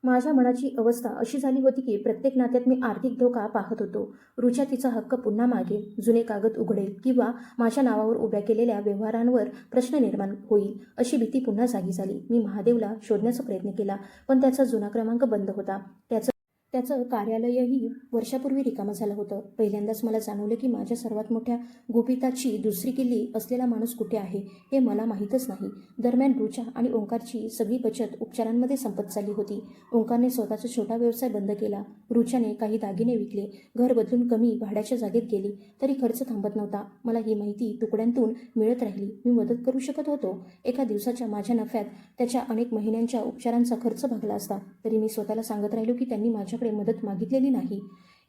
Speaker 1: माझ्या मनाची अवस्था अशी झाली होती की प्रत्येक नात्यात मी आर्थिक धोका पाहत होतो. रुचा तिचा हक्क पुन्हा मागेल, जुने कागद उघडेल किंवा माझ्या नावावर उभ्या केलेल्या व्यवहारांवर प्रश्न निर्माण होईल अशी भीती पुन्हा जागी झाली. मी महादेवला शोधण्याचा प्रयत्न केला, पण त्याचा जुना क्रमांक बंद होता. त्याचं कार्यालयही वर्षापूर्वी रिकामं झालं होतं. पहिल्यांदाच मला जाणवलं की माझ्या सर्वात मोठ्या गुपिताची दुसरी किल्ली असलेला माणूस कुठे आहे हे मला माहीतच नाही. दरम्यान रुचा आणि ओंकारची सगळी बचत उपचारांमध्ये संपत चालली होती. ओंकारने स्वतःचा छोटा व्यवसाय बंद केला. रुचाने काही दागिने विकले. घर बदलून कमी भाड्याच्या जागेत गेली. तरी खर्च थांबत नव्हता. मला ही माहिती तुकड्यांतून मिळत राहिली. मी मदत करू शकत होतो. एका दिवसाच्या माझ्या नफ्यात त्याच्या अनेक महिन्यांच्या उपचारांचा खर्च भागला असता. तरी मी स्वतःला सांगत राहिलो की त्यांनी माझ्याकडे मदत मागितलेली नाही.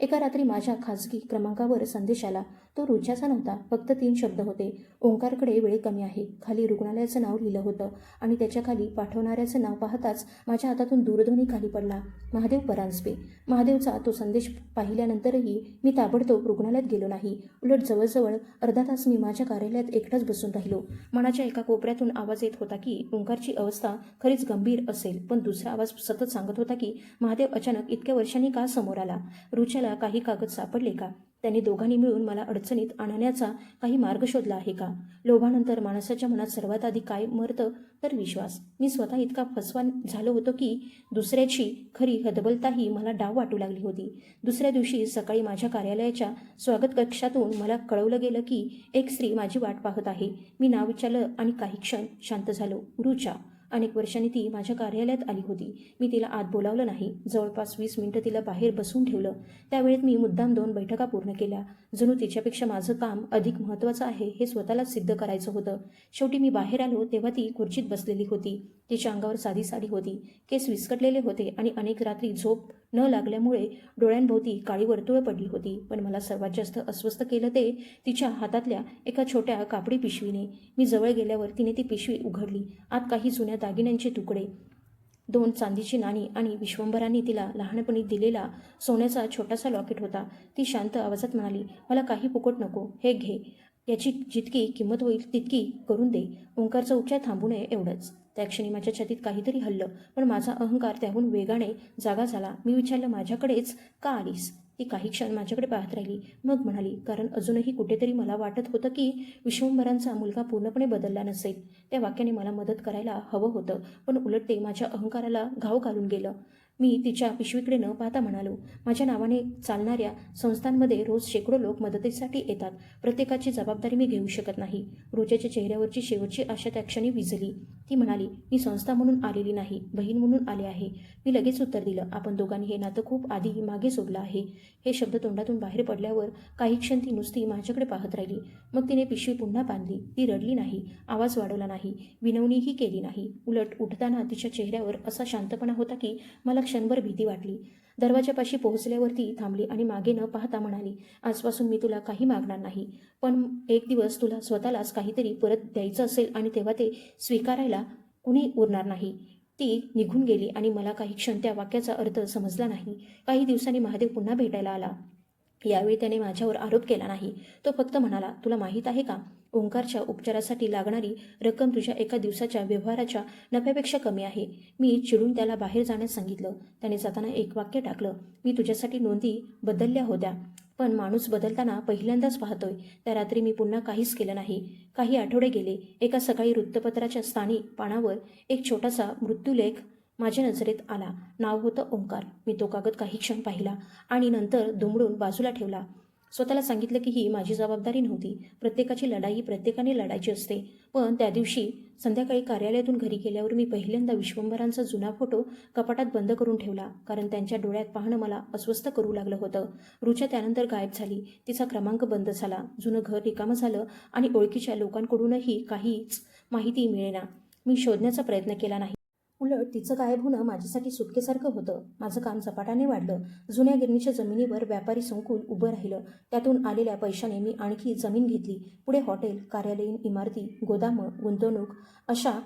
Speaker 1: एका रात्री माझ्या खाजगी क्रमांकावर संदेश आला. तो रुच्याचा नव्हता, फक्त 3 शब्द होते. ओंकारकडे वेळ कमी आहे. खाली रुग्णालयाचं नाव लिहिलं होतं आणि त्याच्या खाली पाठवणाऱ्याचं नाव पाहताच माझ्या हातातून दूरध्वनी खाली पडला. महादेव परांजपे. महादेवचा तो संदेश पाहिल्यानंतरही मी ताबडतोब रुग्णालयात गेलो नाही. उलट जवळजवळ अर्धा तास मी माझ्या कार्यालयात एकटाच बसून राहिलो. मनाच्या एका कोपऱ्यातून आवाज येत होता की ओंकारची अवस्था खरीच गंभीर असेल, पण दुसरा आवाज सतत सांगत होता की महादेव अचानक इतक्या वर्षांनी का समोर आला? रुच्याला काही कागद सापडले का? त्यांनी दोघांनी मिळून मला अडचणीत आणण्याचा काही मार्ग शोधला आहे का? लोभानंतर माणसाच्या मनात सर्वात आधी काय मरतं तर विश्वास. मी स्वतः इतका फसवा झालो होतो की दुसऱ्याची खरी हतबलताही मला डाव वाटू लागली होती. दुसऱ्या दिवशी सकाळी माझ्या कार्यालयाच्या स्वागत कक्षातून मला कळवलं गेलं की एक स्त्री माझी वाट पाहत आहे. मी नाव विचारलं आणि काही क्षण शांत झालो. रुचा. अनेक वर्षांनी ती माझ्या कार्यालयात आली होती. मी तिला आत बोलावलं नाही. जवळपास 20 मिनिटं तिला बाहेर बसून ठेवलं. त्यावेळेत मी मुद्दाम 2 बैठका पूर्ण केल्या. जणू तिच्यापेक्षा माझं काम अधिक महत्त्वाचं आहे हे स्वतःलाच सिद्ध करायचं होतं. शेवटी मी बाहेर आलो तेव्हा ती खुर्चीत बसलेली होती. तिच्या अंगावर साधी साडी होती. केस विस्कटलेले होते आणि अनेक रात्री झोप न लागल्यामुळे डोळ्यांभोवती काळी वर्तुळं पडली होती. पण मला सर्वात जास्त अस्वस्थ केलं ते तिच्या हातातल्या एका छोट्या कापडी पिशवीने. मी जवळ गेल्यावर तिने ती पिशवी उघडली. आत काही जुन्या दागिन्यांचे तुकडे, 2 चांदीची नाणी आणि विश्वंभरांनी तिला लहानपणी दिलेला सोन्याचा छोटासा लॉकेट होता. ती शांत आवाजात म्हणाली, मला काही फुकट नको, हे घे. याची जितकी किंमत होईल तितकी करून दे. ओंकारचा उपचार थांबू नये एवढंच. त्या क्षणी माझ्या छातीत काहीतरी हललं, पण माझा अहंकार त्याहून वेगाने जागा झाला. मी विचारलं, माझ्याकडेच का आलीस? ती काही क्षण माझ्याकडे पाहत राहिली. मग म्हणाली, कारण अजूनही कुठेतरी मला वाटत होतं की विश्वंभरांचा मुलगा पूर्णपणे बदलला नसेल. त्या वाक्याने मला मदत करायला हवं होतं, पण उलट ते माझ्या अहंकाराला घाव घालून गेलं. मी तिच्या पिशवीकडे न पाहता म्हणालो, माझ्या नावाने चालणाऱ्या संस्थांमध्ये रोज शेकडो लोक मदतीसाठी येतात. प्रत्येकाची जबाबदारी मी घेऊ शकत नाही. रुच्याच्या चेहऱ्यावरची शेवटची आशा त्या क्षणी विझली. ती म्हणाली, मी संस्था म्हणून आलेली नाही, बहीण म्हणून आले आहे. मी लगेच उत्तर दिलं, आपण दोघांनी हे नातं खूप आधी मागे सोडलं आहे. हे शब्द तोंडातून बाहेर पडल्यावर काही क्षण ती नुसती माझ्याकडे पाहत राहिली. मग तिने पिशवी पुन्हा बांधली. ती रडली नाही, आवाज वाढवला नाही, विनवणीही केली नाही. उलट उठताना तिच्या चेहऱ्यावर असा शांतपणा होता की मला क्षणभर भीती वाटली. दरवाजापाशी पोहोचल्यावर ती थांबली आणि मागे न पाहता म्हणाली, आजपासून मी तुला काही मागणार नाही, पण एक दिवस तुला स्वतःलाच काहीतरी परत द्यायचं असेल आणि तेव्हा ते स्वीकारायला कुणी उरणार नाही. ती निघून गेली आणि मला काही क्षण त्या वाक्याचा अर्थ समजला नाही. काही दिवसांनी महादेव पुन्हा भेटायला आला. यावेळी त्याने माझ्यावर आरोप केला नाही. तो फक्त म्हणाला, तुला माहीत आहे का, ओंकारच्या उपचारासाठी लागणारी रक्कम तुझ्या एका दिवसाच्या व्यवहाराच्या नफ्यापेक्षा कमी आहे. मी चिडून त्याला बाहेर जाण्यास सांगितलं. त्याने जाताना एक वाक्य टाकलं, मी तुझ्यासाठी नोंदी बदलल्या होत्या, पण माणूस बदलताना पहिल्यांदाच पाहतोय. त्या रात्री मी पुन्हा काहीच केलं नाही. काही आठवडे गेले. एका सकाळी वृत्तपत्राच्या स्थानिक पानावर एक छोटासा मृत्यूलेख माझ्या नजरेत आला. नाव होतं ओंकार. मी तो कागद काही क्षण पाहिला आणि नंतर दुमडून बाजूला ठेवला. स्वतःला सांगितलं की ही माझी जबाबदारी नव्हती. प्रत्येकाची लढाई प्रत्येकाने लढायची असते. पण त्या दिवशी संध्याकाळी कार्यालयातून घरी गेल्यावर मी पहिल्यांदा विश्वंभरांचा जुना फोटो कपाटात बंद करून ठेवला, कारण त्यांच्या डोळ्यात पाहणं मला अस्वस्थ करू लागलं होतं. रुचा त्यानंतर गायब झाली. तिचा क्रमांक बंद झाला. जुनं घर रिकामं झालं आणि ओळखीच्या लोकांकडूनही काहीच माहिती मिळेना. मी शोधण्याचा प्रयत्न केला नाही. उलट तिचं गायब होणं माझ्यासाठी सुटकेसारखं होतं. माझं काम झपाट्याने वाढलं. जुन्या गिरणीच्या जमिनीवर व्यापारी संकुल उभं राहिलं. त्यातून आलेल्या पैशाने मी आणखी जमीन घेतली. पुढे हॉटेल, कार्यालयीन इमारती, गोदामं, गुंतवणूक अशा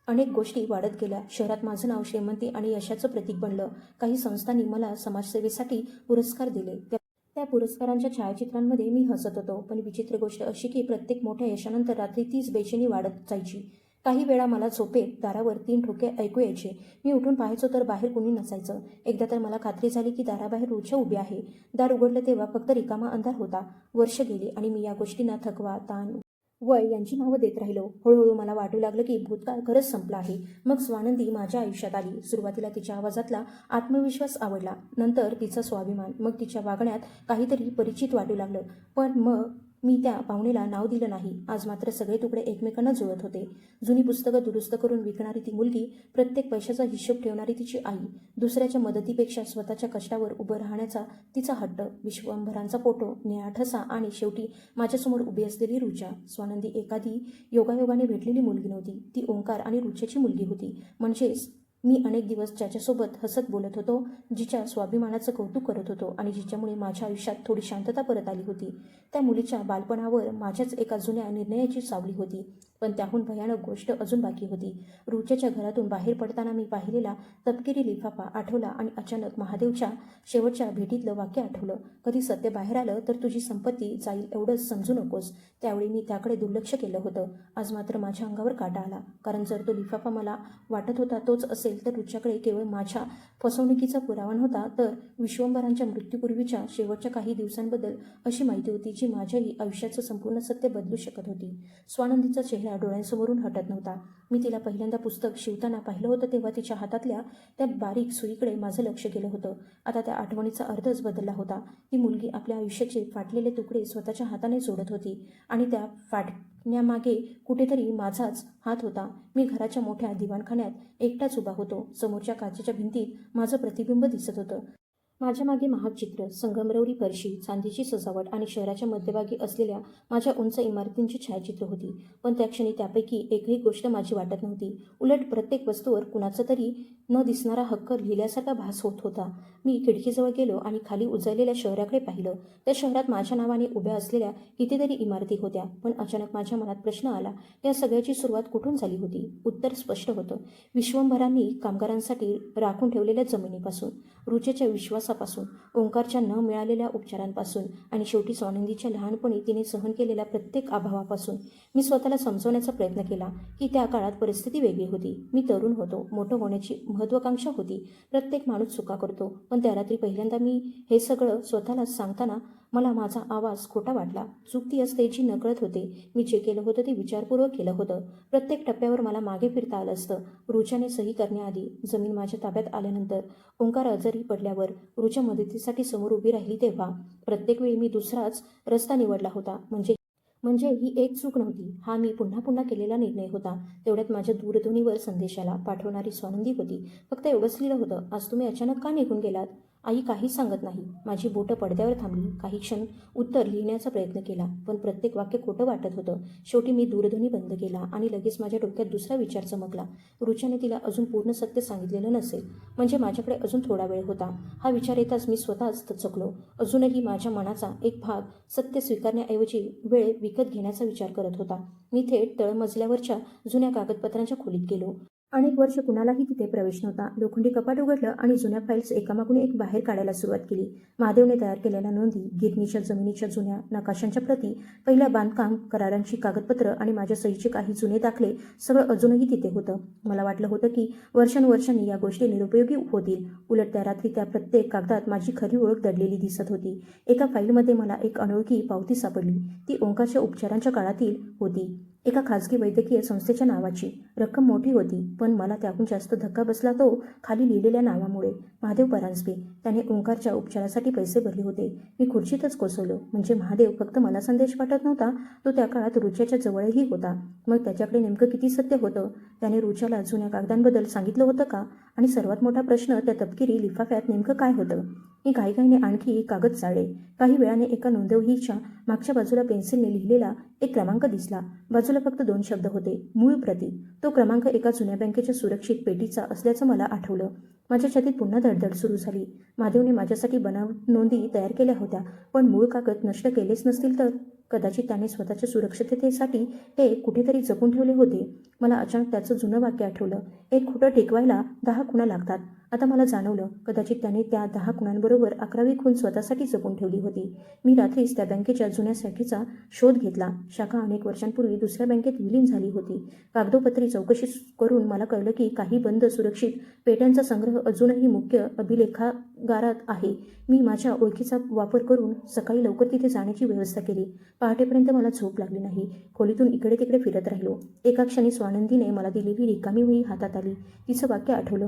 Speaker 1: अनेक गोष्टी वाढत गेल्या. शहरात माझं नाव श्रीमंती आणि यशाचं प्रतीक बनलं. काही संस्थांनी मला समाजसेवेसाठी पुरस्कार दिले. त्या पुरस्कारांच्या छायाचित्रांमध्ये मी हसत होतो. पण विचित्र गोष्ट अशी की प्रत्येक मोठ्या यशानंतर रात्री तीच बेचैनी वाढत जायची. काही वेळा मला झोपेत दारावर 3 ठोके ऐकू यायचे. मी उठून पाहायचो तर बाहेर कुणी नसायचं. एकदा तर मला खात्री झाली की दाराबाहेर रुचा उभी आहे. दार उघडलं तेव्हा फक्त रिकामा अंधार होता. वर्ष गेली आणि मी या गोष्टींना थकवा, ताण, वय यांची नावं देत राहिलो. हळूहळू मला वाटू लागलं की भूतकाळ खरंच संपला आहे. मग स्वानंदी माझ्या आयुष्यात आली. सुरुवातीला तिच्या आवाजातला आत्मविश्वास आवडला, नंतर तिचा स्वाभिमान, मग तिच्या वागण्यात काहीतरी परिचित वाटू लागलं. पण मग मी त्या पाहुणेला नाव दिलं नाही. आज मात्र सगळे तुकडे एकमेकांना जुळत होते. जुनी पुस्तकं दुरुस्त करून विकणारी ती मुलगी, प्रत्येक पैशाचा हिशोब ठेवणारी तिची आई, दुसऱ्याच्या मदतीपेक्षा स्वतःच्या कष्टावर उभं राहण्याचा तिचा हट्ट, विश्वंभरांचा फोटो, निळा ठसा आणि शेवटी माझ्यासमोर उभी असलेली रुचा. स्वानंदी एखादी योगायोगाने भेटलेली मुलगी नव्हती. ती ओंकार आणि रुचेची मुलगी होती. म्हणजेच मी अनेक दिवस ज्याच्यासोबत हसत बोलत होतो, जिच्या स्वाभिमानाचं कौतुक करत होतो आणि जिच्यामुळे माझ्या आयुष्यात थोडी शांतता परत आली होती, त्या मुलीच्या बालपणावर माझ्याच एका जुन्या निर्णयाची सावली होती. पण त्याहून भयानक गोष्ट अजून बाकी होती. रुच्याच्या घरातून बाहेर पडताना मी पाहिलेला तपकिरी लिफाफा आठवला आणि अचानक महादेवच्या शेवटच्या भेटीतलं वाक्य आठवलं. कधी सत्य बाहेर आलं तर तुझी संपत्ती जाईल एवढंच समजू नकोस. त्यावेळी मी त्याकडे दुर्लक्ष केलं होतं. आज मात्र माझ्या अंगावर काटा आला, कारण जर तो लिफाफा मला वाटत होता तोच असेल तर रुच्याकडे केवळ माझ्या फसवणुकीचा पुरावा नव्हता, तर विश्वंभरांच्या मृत्यूपूर्वीच्या शेवटच्या काही दिवसांबद्दल अशी माहिती होती जी माझ्याही आयुष्याचं संपूर्ण सत्य बदलू शकत होती. स्वानंदीचा चेहरा डोळ्यांसमोरून हटत नव्हता. मी तिला पहिल्यांदा पुस्तक शिवताना पाहिलं होतं तेव्हा तिच्या हातातल्या त्या बारीक सुईकडे माझं लक्ष गेलं होतं. आता त्या आठवणीचा अर्थच बदलला होता. ती मुलगी आपल्या आयुष्याचे फाटलेले तुकडे स्वतःच्या हाताने जोडत होती आणि त्या फाटण्यामागे कुठेतरी माझाच हात होता. मी घराच्या मोठ्या दिवाणखान्यात एकटाच उभा होतो. समोरच्या काचेच्या भिंतीत माझं प्रतिबिंब दिसत होतं. माझ्या मागे महाग चित्र, संगमरवरी फरशी, चांदीची सजावट आणि शहराच्या मध्यभागी असलेल्या माझ्या उंच इमारतींची छायाचित्र होती. पण त्या क्षणी त्यापैकी एकही गोष्ट माझी वाटत नव्हती. उलट प्रत्येक वस्तूवर कुणाचा तरी न दिसणारा हक्क लिहिल्यासारखा भास होत होता. मी खिडकीजवळ गेलो आणि खाली उजळलेल्या शहराकडे पाहिलं. त्या शहरात माझ्या नावाने उभ्या असलेल्या कितीतरी इमारती होत्या. पण अचानक माझ्या मनात प्रश्न आला, या सगळ्याची सुरुवात कुठून झाली होती? उत्तर स्पष्ट होतं. विश्वंभरांनी कामगारांसाठी राखून ठेवलेल्या जमिनीपासून, रुचेच्या विश्वासापासून, ओंकारच्या न मिळालेल्या उपचारांपासून आणि शेवटी स्वानंदीच्या लहानपणी तिने सहन केलेल्या प्रत्येक अभावापासून. मी स्वतःला समजवण्याचा प्रयत्न केला की त्या काळात परिस्थिती वेगळी होती. मी तरुण होतो, मोठं होण्याची महत्त्वाकांक्षा होती. प्रत्येक माणूस चुका करतो. पण त्या रात्री पहिल्यांदा मी हे सगळं स्वतःला सांगताना मला माझा आवाज खोटा वाटला. चूक ती असते जी नकळत होते. मी जे केलं होतं ते विचारपूर्वक केलं होतं. प्रत्येक टप्प्यावर मला मागे फिरता आलं असतं. रुच्याने सही करण्याआधी, जमीन माझ्या ताब्यात आल्यानंतर, ओंकार आजारी पडल्यावर, रुच्या मदतीसाठी समोर उभी राहिली तेव्हा. प्रत्येक वेळी मी दुसराच रस्ता निवडला होता. म्हणजे ही एक चूक नव्हती. हा मी पुन्हा पुन्हा केलेला निर्णय होता. तेवढ्यात माझ्या दूरध्वनीवर संदेश आला. पाठवणारी स्वानंदी होती. फक्त एवढंच लिहिलं होतं, आज तुम्ही अचानक का निघून गेलात? आई काहीच सांगत नाही. माझी बोटं पडद्यावर थांबली. काही क्षण उत्तर लिहिण्याचा प्रयत्न केला, पण प्रत्येक वाक्य खोटं वाटत होतं. शेवटी मी दूरध्वनी बंद केला आणि लगेच माझ्या डोक्यात दुसरा विचार चमकला. रुच्याने तिला अजून पूर्ण सत्य सांगितलेलं नसेल, म्हणजे माझ्याकडे अजून थोडा वेळ होता. हा विचार येताच मी स्वतःच दचकलो. अजूनही माझ्या मनाचा एक भाग सत्य स्वीकारण्याऐवजी वेळ विकत घेण्याचा विचार करत होता. मी थेट तळमजल्यावरच्या जुन्या कागदपत्रांच्या खोलीत गेलो. अनेक वर्ष कुणालाही तिथे प्रवेश नव्हता. लोखंडी कपाट उघडलं आणि जुन्या फाईल्स एकामागून एक बाहेर काढायला सुरुवात केली. महादेवने तयार केलेल्या नोंदी, गिरणीच्या जमिनीच्या जुन्या नकाशांच्या प्रती, पहिल्या बांधकाम करारांची कागदपत्र आणि माझ्या सहीचे काही जुने दाखले, सगळं अजूनही तिथे होतं. मला वाटलं होतं की वर्षानुवर्षांनी या गोष्टी निरुपयोगी होतील. उलट त्या रात्री त्या प्रत्येक कागदात माझी खरी ओळख दडलेली दिसत होती. एका फाईलमध्ये मला एक अनोळखी पावती सापडली. ती ओंकारच्या उपचारांच्या काळातील होती. एका खाजगी वैद्यकीय संस्थेच्या नावाची. रक्कम मोठी होती, पण मला त्याहून जास्त धक्का बसला तो खाली लिहिलेल्या नावामुळे, महादेव परांजपे. त्याने ओंकारच्या उपचारासाठी पैसे भरले होते. मी खुर्चीतच कोसळलो. म्हणजे महादेव फक्त मला संदेश पाठवत नव्हता, तो त्या काळात रुच्याच्या जवळही होता. मग त्याच्याकडे नेमकं किती सत्य होतं? त्याने रुच्याला जुन्या कागदांबद्दल सांगितलं होतं का? आणि सर्वात मोठा प्रश्न, त्या तपकिरी लिफाफ्यात नेमकं काय होतं? मी घाईघाईने आणखी कागद चाळले. काही वेळाने एका नोंदवहीच्या मागच्या बाजूला पेन्सिलने लिहिलेला एक क्रमांक दिसला. बाजूला फक्त 2 शब्द होते, मूळ प्रती. तो क्रमांक एका जुन्या बँकेच्या सुरक्षित पेटीचा असल्याचं मला आठवलं. माझ्या छातीत पुन्हा धडधड सुरू झाली. महादेवने माझ्यासाठी बनावट नोंदी तयार केल्या होत्या, पण मूळ कागद नष्ट केलेच नसतील तर? कदाचित त्याने स्वतःच्या सुरक्षिततेसाठी ते कुठेतरी जपून ठेवले होते. मला अचानक त्याचं जुनं वाक्य आठवलं, एक खोटं टिकवायला 10 खुणा लागतात. आता मला जाणवलं, कदाचित त्याने त्या 10 खुणांबरोबर 11वी खूण स्वतःसाठी जपून ठेवली होती. मी रात्रीच त्या बँकेच्या जुन्या शाखेचा शोध घेतला. शाखा अनेक वर्षांपूर्वी दुसऱ्या बँकेत विलीन झाली होती. कागदोपत्री चौकशी करून मला कळलं की काही बंद सुरक्षित पेट्यांचा संग्रह अजूनही मुख्य अभिलेखागारात आहे. मी माझ्या ओळखीचा वापर करून सकाळी लवकर तिथे जाण्याची व्यवस्था केली. पहाटेपर्यंत मला झोप लागली नाही. खोलीतून इकडे तिकडे फिरत राहिलो. एका क्षणी स्वानंदीने मला दिलेली रिकामी वही हातात आली. तिचं वाक्य आठवलं,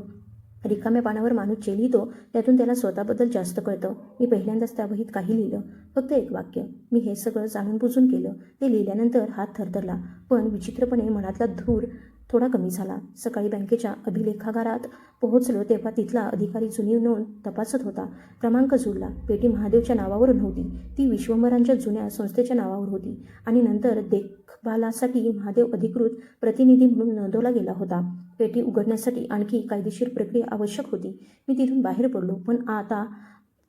Speaker 1: रिकाम्या पानावर माणूस जे लिहितो त्यातून त्याला स्वतःबद्दल जास्त कळतं. मी पहिल्यांदाच त्या वहीत काही लिहिलं, फक्त एक वाक्य. मी हे सगळं जाणून बुजून केलं. ते लिहिल्यानंतर हात थरथरला, पण विचित्रपणे मनातला धूर थोडा कमी झाला. सकाळी बँकेच्या अभिलेखागारात पोहोचलो तेव्हा तिथला अधिकारी जुनी नोंद तपासत होता. क्रमांक जोडला. पेटी महादेवच्या नावावर नव्हती, ती विश्वंभरांच्या जुन्या संस्थेच्या नावावर होती आणि नंतर देखभालासाठी महादेव अधिकृत प्रतिनिधी म्हणून नोंदवला गेला होता. पेटी उघडण्यासाठी आणखी कायदेशीर प्रक्रिया आवश्यक होती. मी तिथून बाहेर पडलो, पण आता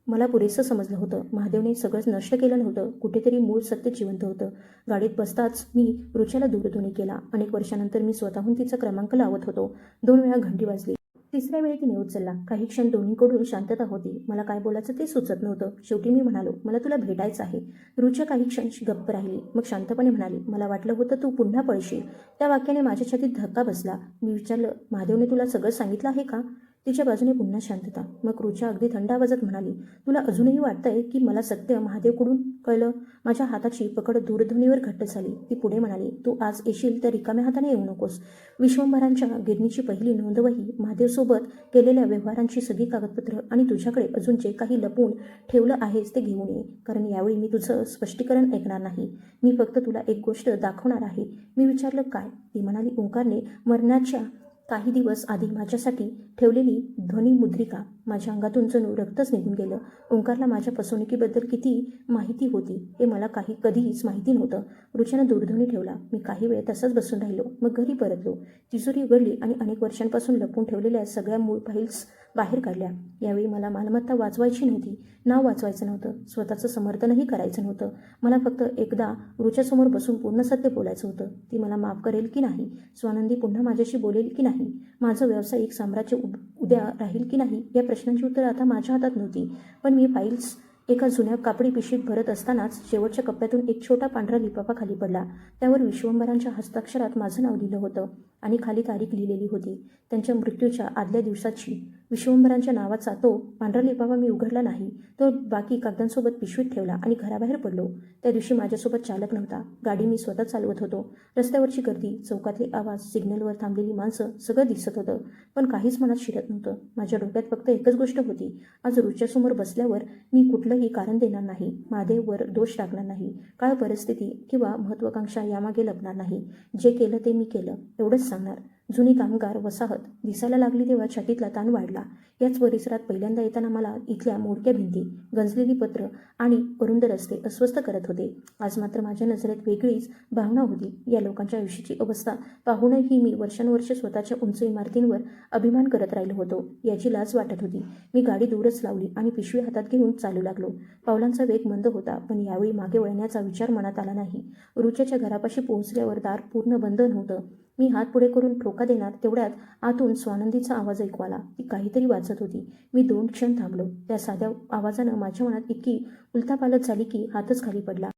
Speaker 1: मला पुरेसं समजलं होतं. महादेवने सगळंच नष्ट केलं नव्हतं. कुठेतरी मूळ सत्य जिवंत होतं. गाडीत बसताच मी रुच्याला दूरध्वनी केला. अनेक वर्षानंतर मी स्वतःहून तिचा क्रमांक लावत होतो. 2 वेळा घंटी वाजली. तिसऱ्या वेळी तिने उचलला. काही क्षण दोन्हीकडून शांतता होती. मला काय बोलायचं ते सुचत नव्हतं. शेवटी मी म्हणालो, मला तुला भेटायचं आहे. रुच्या काही क्षण गप्प राहिली. मग शांतपणे म्हणाली, मला वाटलं होतं तू पुन्हा पळशील. त्या वाक्याने माझ्या छातीत धक्का बसला. मी विचारलं, महादेवने तुला सगळं सांगितलं आहे का? तिच्या बाजूने पुन्हा शांतता. मग रुचा अगदी थंड आवाजात म्हणाली, तुला अजूनही वाटतंय की मला सत्य महादेवकडून कळलं? माझ्या हाताची पकड दूरध्वनीवर घट्ट झाली. ती पुढे म्हणाली, तू आज येशील तर रिकाम्या हाताने येऊ नकोस. विश्वंभरांच्या गिरणीची पहिली नोंदवही, महादेवसोबत केलेल्या व्यवहारांची सगळी कागदपत्र आणि तुझ्याकडे अजून जे काही लपवून ठेवलं आहेस ते घेऊन ये. कारण यावेळी मी तुझं स्पष्टीकरण ऐकणार नाही. मी फक्त तुला एक गोष्ट दाखवणार आहे. मी विचारलं, काय? ती म्हणाली, ओंकारने मरणाच्या काही दिवस आधी माझ्यासाठी ठेवलेली ध्वनिमुद्रिका. माझ्या अंगातून जणू रक्तच निघून गेलं. ओंकारला माझ्या फसवणुकीबद्दल किती माहिती होती हे मला कधीच माहिती नव्हतं. रुच्यानं दूरध्वनी ठेवला. मी काही वेळ तसंच बसून राहिलो. मग घरी परतलो. तिजोरी उघडली आणि अनेक वर्षांपासून लपवून ठेवलेल्या सगळ्या मूळ फाईल्स बाहेर काढल्या. यावेळी मला मालमत्ता वाचवायची नव्हती, नाव वाचवायचं नव्हतं, स्वतःचं समर्थनही करायचं नव्हतं. मला फक्त एकदा रुच्यासमोर बसून पूर्ण सत्य बोलायचं होतं. ती मला माफ करेल की नाही? स्वानंदी पुन्हा माझ्याशी बोलेल की नाही? माझं व्यावसायिक साम्राज्य उद्या राहील की नाही? या प्रश्नांची उत्तरं आता माझ्या हातात नव्हती. पण मी फाईल्स एका जुन्या कापडी पिशवीत भरत असतानाच शेवटच्या कप्प्यातून एक छोटा पांढरा लिफाफा खाली पडला. त्यावर विश्वंभरांच्या हस्ताक्षरात माझं नाव लिहिलं होतं आणि खाली तारीख लिहिलेली होती, त्यांच्या मृत्यूच्या आदल्या दिवसाची. विश्वंभरांच्या नावाचा तो पांढरा लिफाफा मी उघडला नाही. तो बाकी कागदांसोबत पिशवीत ठेवला आणि घराबाहेर पडलो. त्या दिवशी माझ्यासोबत चालक नव्हता. गाडी मी स्वतः चालवत होतो. रस्त्यावरची गर्दी, चौकातले आवाज, सिग्नलवर थांबलेली माणसं सगळं दिसत होतं, पण काहीच मनात शिरत नव्हतं. माझ्या डोक्यात फक्त एकच गोष्ट होती, आज रुच्यासमोर बसल्यावर मी कुठलंही कारण देणार नाही, महादेववर दोष टाकणार नाही, काळ परिस्थिती किंवा महत्त्वाकांक्षा यामागे लपणार नाही. जे केलं ते मी केलं एवढंच सांगणार. जुनी कामगार वसाहत दिसायला लागली तेव्हा छातीतला ताण वाढला. याच परिसरात पहिल्यांदा येताना मला इथल्या मोडक्या भिंती, गंजलेली पत्र आणि अरुंद रस्ते अस्वस्थ करत होते. आज मात्र माझ्या नजरेत वेगळीच भावना होती. या लोकांच्या आयुष्याची अवस्था पाहूनही मी वर्षानुवर्षे स्वतःच्या उंच इमारतींवर अभिमान करत राहिलो होतो याची लाज वाटत होती. मी गाडी दूरच लावली आणि पिशवी हातात घेऊन चालू लागलो. पावलांचा वेग मंद होता, पण यावेळी मागे वळण्याचा विचार मनात आला नाही. रुच्याच्या घरापाशी पोहोचल्यावर दार पूर्ण बंद नव्हतं. मी हात पुढे करून ठोका देणार तेवढ्यात आतून स्वानंदीचा आवाज ऐकू आला. ती काहीतरी वाचत होती. मी 2 क्षण थांबलो. त्या साध्या आवाजानं माझ्या मनात इतकी उलथापालथ झाली की हातच खाली पडला.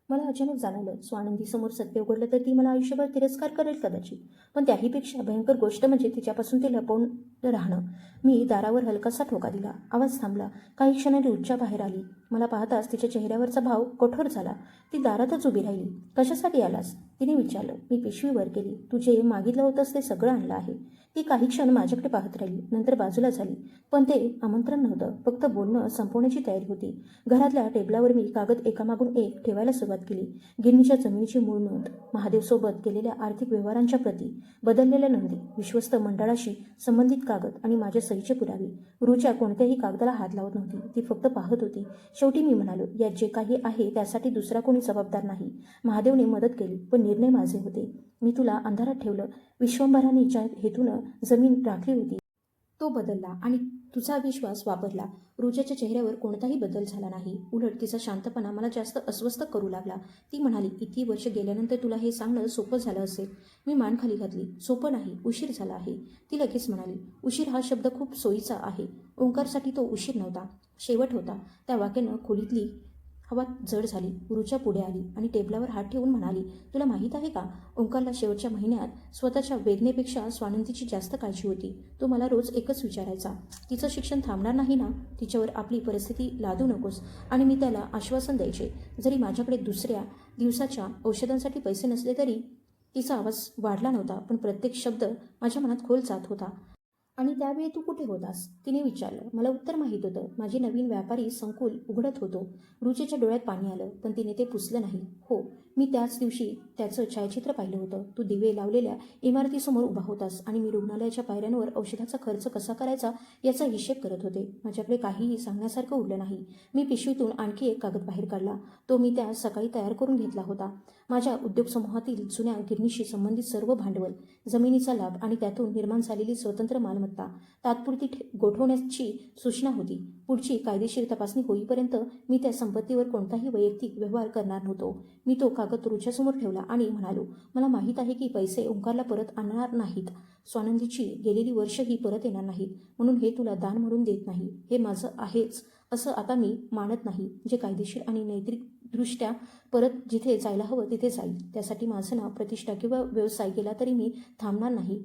Speaker 1: मला अचानक जाणवलं, स्वानंदीसमोर सत्य उघडलं तर ती मला आयुष्यभर तिरस्कार करेल कदाचित, पण त्याहीपेक्षा भयंकर गोष्ट म्हणजे तिच्यापासून ते लपवून राहणं. मी दारावर हलकासा ठोका दिला. आवाज थांबला. काही क्षणांनी रुच्या बाहेर आली. मला पाहताच तिच्या चेहऱ्यावरचा भाव कठोर झाला. ती दारातच उभी राहिली. कशासाठी आलास? तिने विचारलं. मी पिशवी वर केली. तू जे मागितलं होतंस ते सगळं आणलं आहे. ती काही क्षण माझ्याकडे पाहत राहिली, नंतर बाजूला झाली. पण ते आमंत्रण नव्हतं, फक्त बोलणं संपवण्याची तयारी होती. घरातल्या टेबलावर मी कागद एकामागून एक ठेवायला सुरुवात केली. गिरणीच्या जमिनीची मूळ नोंद, महादेवसोबत केलेल्या आर्थिक व्यवहारांच्या प्रती, बदललेल्या नोंदी, विश्वस्त मंडळाशी संबंधित कागद आणि माझ्या सहीचे पुरावे. रुच्या कोणत्याही कागदाला हात लावत नव्हती. ती फक्त पाहत होती. शेवटी मी म्हणालो, यात जे काही आहे त्यासाठी दुसरा कोणी जबाबदार नाही. महादेवने मदत केली, पण निर्णय माझे होते. मी तुला अंधारात ठेवलं. विश्वंभराने ज्या हेतूनं जमीन राखली होती तो बदलला आणि तुझा विश्वास वापरला. रुच्याच्या चेहऱ्यावर कोणताही बदल झाला नाही. उलट तिचा शांतपणा मला जास्त अस्वस्थ करू लागला. ती म्हणाली, इतकी वर्ष गेल्यानंतर तुला हे सांगणं सोपं झालं असेल. मी मान खाली घातली. सोपं नाही, उशीर झाला आहे. ती लगेच म्हणाली, उशीर हा शब्द खूप सोयीचा आहे. ओंकारसाठी तो उशीर नव्हता, शेवट होता. त्या वाक्यानं खोलीतली हवा जड झाली. रुच्या पुढे आली आणि टेबलावर हात ठेवून म्हणाली, तुला माहीत आहे का, ओंकारला शेवटच्या महिन्यात स्वतःच्या वेदनेपेक्षा स्वानंदीची जास्त काळजी होती. तो मला रोज एकच विचारायचा, तिचं शिक्षण थांबणार नाही ना? तिच्यावर आपली परिस्थिती लादू नकोस. आणि मी त्याला आश्वासन द्यायचे, जरी माझ्याकडे दुसऱ्या दिवसाच्या औषधांसाठी पैसे नसले तरी. तिचा आवाज वाढला नव्हता, पण प्रत्येक शब्द माझ्या मनात खोल जात होता. आणि त्यावेळी तू कुठे होतास? तिने विचारलं. मला उत्तर माहीत होतं. माझे नवीन व्यापारी संकुल उघडत होतो. रुचेच्या डोळ्यात पाणी आलं, पण तिने ते पुसलं नाही. हो, मी त्याच दिवशी त्याचं छायाचित्र पाहिलं होतं. तू दिवे लावलेल्या इमारतीसमोर उभा होतास आणि मी रुग्णालयाच्या पायऱ्यांवर औषधाचा खर्च कसा करायचा याचा हिशेब करत होते. माझ्याकडे काहीही सांगण्यासारखं उरलं नाही. मी पिशवीतून आणखी एक कागद बाहेर काढला. तो मी त्या सकाळी तयार करून घेतला होता. माझ्या उद्योगसमूहातील जुन्या गिरणीशी संबंधित सर्व भांडवल, जमिनीचा लाभ आणि त्यातून निर्माण झालेली स्वतंत्र मालमत्ता तात्पुरती गोठवण्याची सूचना होती. पुढची कायदेशीर तपासणी होईपर्यंत मी त्या संपत्तीवर कोणताही वैयक्तिक व्यवहार करणार नव्हतो. मी तो कागद रुच्यासमोर ठेवला आणि म्हणालो, मला माहीत आहे की पैसे ओंकारला परत आणणार नाहीत. स्वानंदीची गेलेली वर्षही परत येणार नाहीत, म्हणून हे तुला दान म्हणून देत नाही. हे माझं आहेच असं आता मी मानत नाही. जे कायदेशीर आणि नैतिकदृष्ट्या परत जिथे जायला हवं तिथे जाईल. त्यासाठी माझं नाव, प्रतिष्ठा किंवा व्यवसाय गेला तरी मी थांबणार नाही.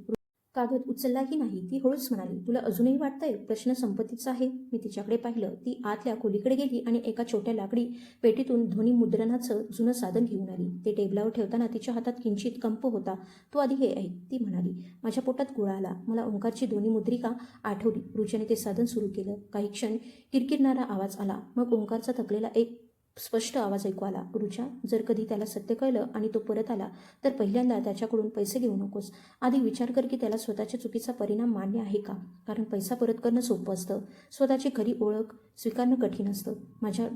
Speaker 1: कागद उचललाही नाही. ती हळूच म्हणाली, तुला अजूनही वाटतंय प्रश्न संपत्तीचा आहे? मी तिच्याकडे पाहिलं. ती आतल्या खोलीकडे गेली आणि एका छोट्या लाकडी पेटीतून ध्वनिमुद्रणाचं जुनं साधन घेऊन आली. ते टेबलावर ठेवताना तिच्या हातात किंचित कंप होता. तू आधी हे ऐक, ती म्हणाली. माझ्या पोटात गोळा आला. मला ओंकारची ध्वनिमुद्रिका आठवली. रुच्याने ते साधन सुरू केलं. काही क्षण किरकिरणारा आवाज आला. मग ओंकारचा थकलेला एक स्पष्ट आवाज ऐकू आला. रुचा, जर कधी त्याला सत्य कळलं आणि तो परत आला तर पहिल्यांदा त्याच्याकडून पैसे घेऊ नकोस. आधी विचार कर की त्याला स्वतःच्या चुकीचा परिणाम मान्य आहे का? कारण पैसा परत करणं सोपं असतं, स्वतःची खरी ओळख स्वीकारणं कठीण असतं. माझ्या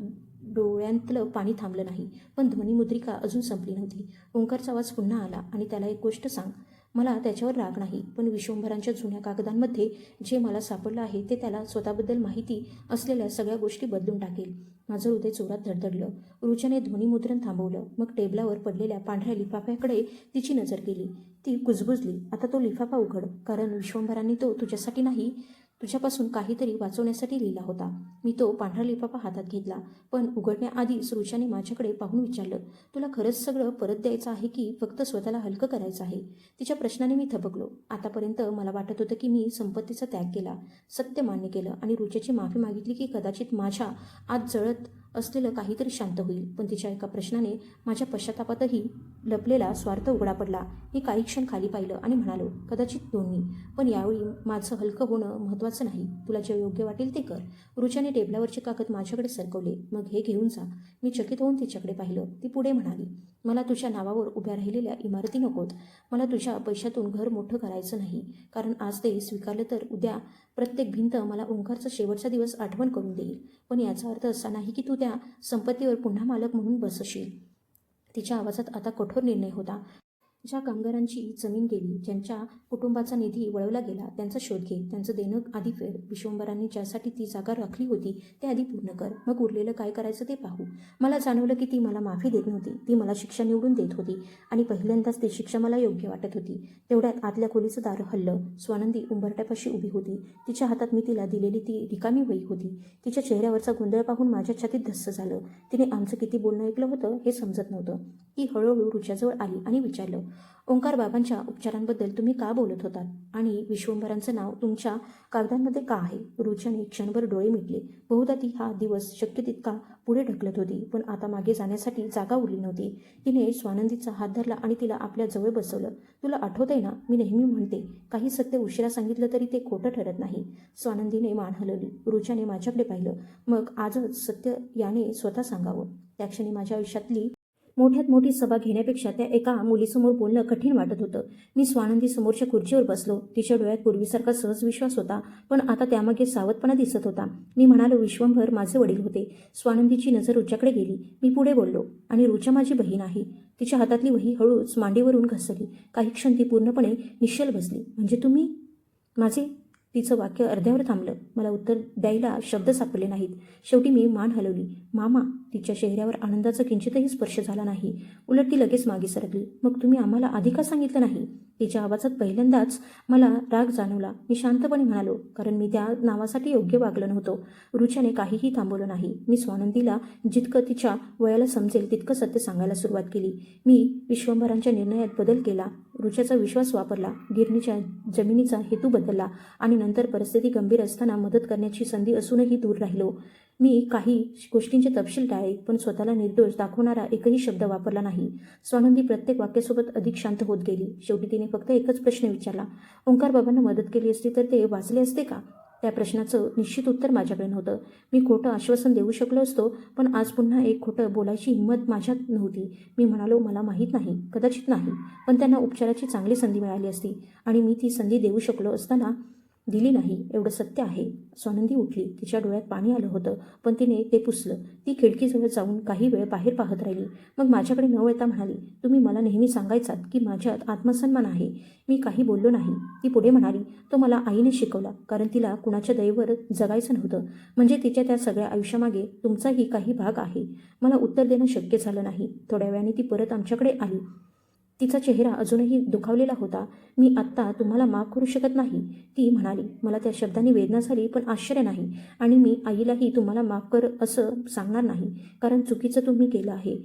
Speaker 1: डोळ्यांतलं पाणी थांबलं नाही, पण ध्वनिमुद्रिका अजून संपली नव्हती. ओंकारचा आवाज पुन्हा आला आणि त्याला एक गोष्ट सांग. मला त्याच्यावर राग नाही, पण विश्वंभरांच्या जुन्या कागदांमध्ये जे मला सापडलं आहे ते त्याला स्वतःबद्दल माहिती असलेल्या सगळ्या गोष्टी बदलून टाकेल. माझं हृदय जोरात धडधडलं. रुच्याने ध्वनिमुद्रण थांबवलं. मग टेबलावर पडलेल्या पांढऱ्या लिफाफ्याकडे तिची नजर गेली. ती कुजबुजली. आता तो लिफाफा उघड, कारण विश्वंभरांनी तो तुझ्यासाठी नाही, तुझ्यापासून काहीतरी वाचवण्यासाठी लिहिला होता. मी तो पांढरा लिफाफा हातात घेतला, पण उघडण्याआधीच रुच्याने माझ्याकडे पाहून विचारलं, तुला खरंच सगळं परत द्यायचं आहे की फक्त स्वतःला हलकं करायचं आहे? तिच्या प्रश्नाने मी थबकलो. आतापर्यंत मला वाटत होतं की मी संपत्तीचा त्याग केला, सत्य मान्य केलं आणि रुच्याची माफी मागितली की कदाचित माझ्या आत जळत असलेलं काहीतरी शांत होईल. पण तिच्या एका प्रश्नाने माझ्या पश्चातापातही लपलेला स्वार्थ उघडा पडला. मी काही क्षण खाली पाहिलं आणि म्हणालो, कदाचित दोन्ही, पण यावेळी माझं हलकं होणं महत्त्वाचं नाही. तुला जे योग्य वाटेल ते कर. रुच्याने टेबलावरचे कागद माझ्याकडे सरकवले. मग हे घेऊन जा. मी चकित होऊन तिच्याकडे पाहिलं. ती पुढे म्हणाली, मला तुझ्या नावावर उभ्या राहिलेल्या इमारती नकोत. मला तुझ्या पैशातून घर मोठं करायचं नाही, कारण आज ते स्वीकारलं तर उद्या प्रत्येक भिंत मला ओंकारचा शेवटचा दिवस आठवण करून देईल. पण याचा अर्थ असा नाही की तू त्या संपत्तीवर पुन्हा मालक म्हणून बसशील. तिच्या आवाजात आता कठोर निर्णय होता. ज्या कामगारांची जमीन गेली, ज्यांच्या कुटुंबाचा निधी वळवला गेला, त्यांचा शोध घे. त्यांचं देणं आधी फेड. विश्वंभरांनी ज्यासाठी ती जागा राखली होती ते आधी पूर्ण कर. मग उरलेलं काय करायचं ते पाहू. मला जाणवलं की ती मला माफी देत नव्हती, ती मला शिक्षा निवडून देत होती आणि पहिल्यांदाच ती शिक्षा मला योग्य वाटत होती. तेवढ्यात आतल्या खोलीचं दार हललं. स्वानंदी उंबरट्यापाशी उभी होती. तिच्या हातात मी तिला दिलेली ती रिकामी वही होती. तिच्या चेहऱ्यावरचा गोंधळ पाहून माझ्या छातीत धस्स झालं. तिने आमचं किती बोलणं ऐकलं होतं हे समजत नव्हतं. ती हळूहळू रुच्याजवळ आली आणि विचारलं, ओंकार बाबांच्या उपचारांबद्दल तुम्ही का बोलत होतात आणि विश्वंभरांचं नाव तुमच्या कागदांमध्ये का आहे? रुच्याने क्षणभर डोळे मिटले. बहुधा ती हा दिवस शक्य तितका पुढे ढकलत होती, पण आता मागे जाण्यासाठी जागा उरली नव्हती. तिने स्वानंदीचा हात धरला आणि तिला आपल्या जवळ बसवलं. तुला आठवतंय ना, मी नेहमी म्हणते, काही सत्य उशिरा सांगितलं तरी ते खोटं ठरत नाही. स्वानंदीने मान हलवली. रुच्याने माझ्याकडे पाहिलं. मग आजच सत्य याने स्वतः सांगावं. त्या क्षणी माझ्या आयुष्यातली मोठ्यात मोठी सभा घेण्यापेक्षा त्या एका मुलीसमोर बोलणं कठीण वाटत होतं. मी स्वानंदी समोरच्या खुर्चीवर बसलो. तिच्या डोळ्यात पूर्वीसारखा सहज विश्वास होता, पण आता त्यामागे सावधपणा दिसत होता. मी म्हणालो, विश्वंभर माझे वडील होते. स्वानंदीची नजर रुच्याकडे गेली. मी पुढे बोललो, आणि रुचा माझी बहीण आहे. तिच्या हातातली वही हळूच मांडीवरून घसरली. काही क्षण ती पूर्णपणे निश्चल बसली. म्हणजे तुम्ही माझे? तिचं वाक्य अर्ध्यावर थांबलं. मला उत्तर द्यायला शब्द सापडले नाहीत. शेवटी मी मान हलवली. मामा. तिच्या चेहऱ्यावर आनंदाचा किंचितही स्पर्श झाला नाही. उलट ती लगेच मागे सरकली. मग तुम्ही आम्हाला आधी का सांगितलं नाही? तिच्या आवाजात पहिल्यांदाच मला राग जाणवला. मी शांतपणे म्हणालो, कारण मी त्या नावासाठी योग्य वागलो नव्हतो. रुच्याने काहीही थांबवलं नाही. मी स्वानंदीला जितकं तिच्या वयाला समजेल तितकं सत्य सांगायला सुरुवात केली. मी विश्वंभरांच्या निर्णयात बदल केला, रुच्याचा विश्वास वापरला, गिरणीच्या जमिनीचा हेतू बदलला आणि नंतर परिस्थिती गंभीर असताना मदत करण्याची संधी असूनही दूर राहिलो. मी काही गोष्टींचे तपशील टाळले, पण स्वतःला निर्दोष दाखवणारा एकही शब्द वापरला नाही. स्वानंदी प्रत्येक वाक्यासोबत अधिक शांत होत गेली. शेवटी तिने फक्त एकच प्रश्न विचारला, ओंकार बाबांना मदत केली असती तर ते वाचले असते का? त्या प्रश्नाचं निश्चित उत्तर माझ्याकडे नव्हतं. मी खोटं आश्वासन देऊ शकलो असतो, पण आज पुन्हा एक खोटं बोलायची हिंमत माझ्यात नव्हती. मी म्हणालो, मला माहीत नाही, कदाचित नाही, पण त्यांना उपचाराची चांगली संधी मिळाली असती आणि मी ती संधी देऊ शकलो असताना दिली नाही, एवढं सत्य आहे. स्वानंदी उठली. तिच्या डोळ्यात पाणी आलं होतं, पण तिने ते पुसलं. ती खिडकीजवळ जाऊन काही वेळ बाहेर पाहत राहिली. मग माझ्याकडे न वळता म्हणाली, तुम्ही मला नेहमी सांगायचात की माझ्यात आत्मसन्मान आहे. मी काही बोललो नाही. ती पुढे म्हणाली, तो मला आईने शिकवला, कारण तिला कुणाच्या दयेवर जगायचं नव्हतं. म्हणजे तिच्या त्या सगळ्या आयुष्यामागे तुमचाही काही भाग आहे. मला उत्तर देणं शक्य झालं नाही. थोड्या वेळाने ती परत आमच्याकडे आली. तिचा चेहरा अजूनही दुखावलेला होता. मी आत्ता तुम्हाला माफ करू शकत नाही, ती म्हणाली. मला त्या शब्दांनी वेदना झाली, पण आश्चर्य नाही. आणि मी आईलाही तुम्हाला माफ कर असं सांगणार नाही, कारण चुकीचं तुम्ही केलं आहे.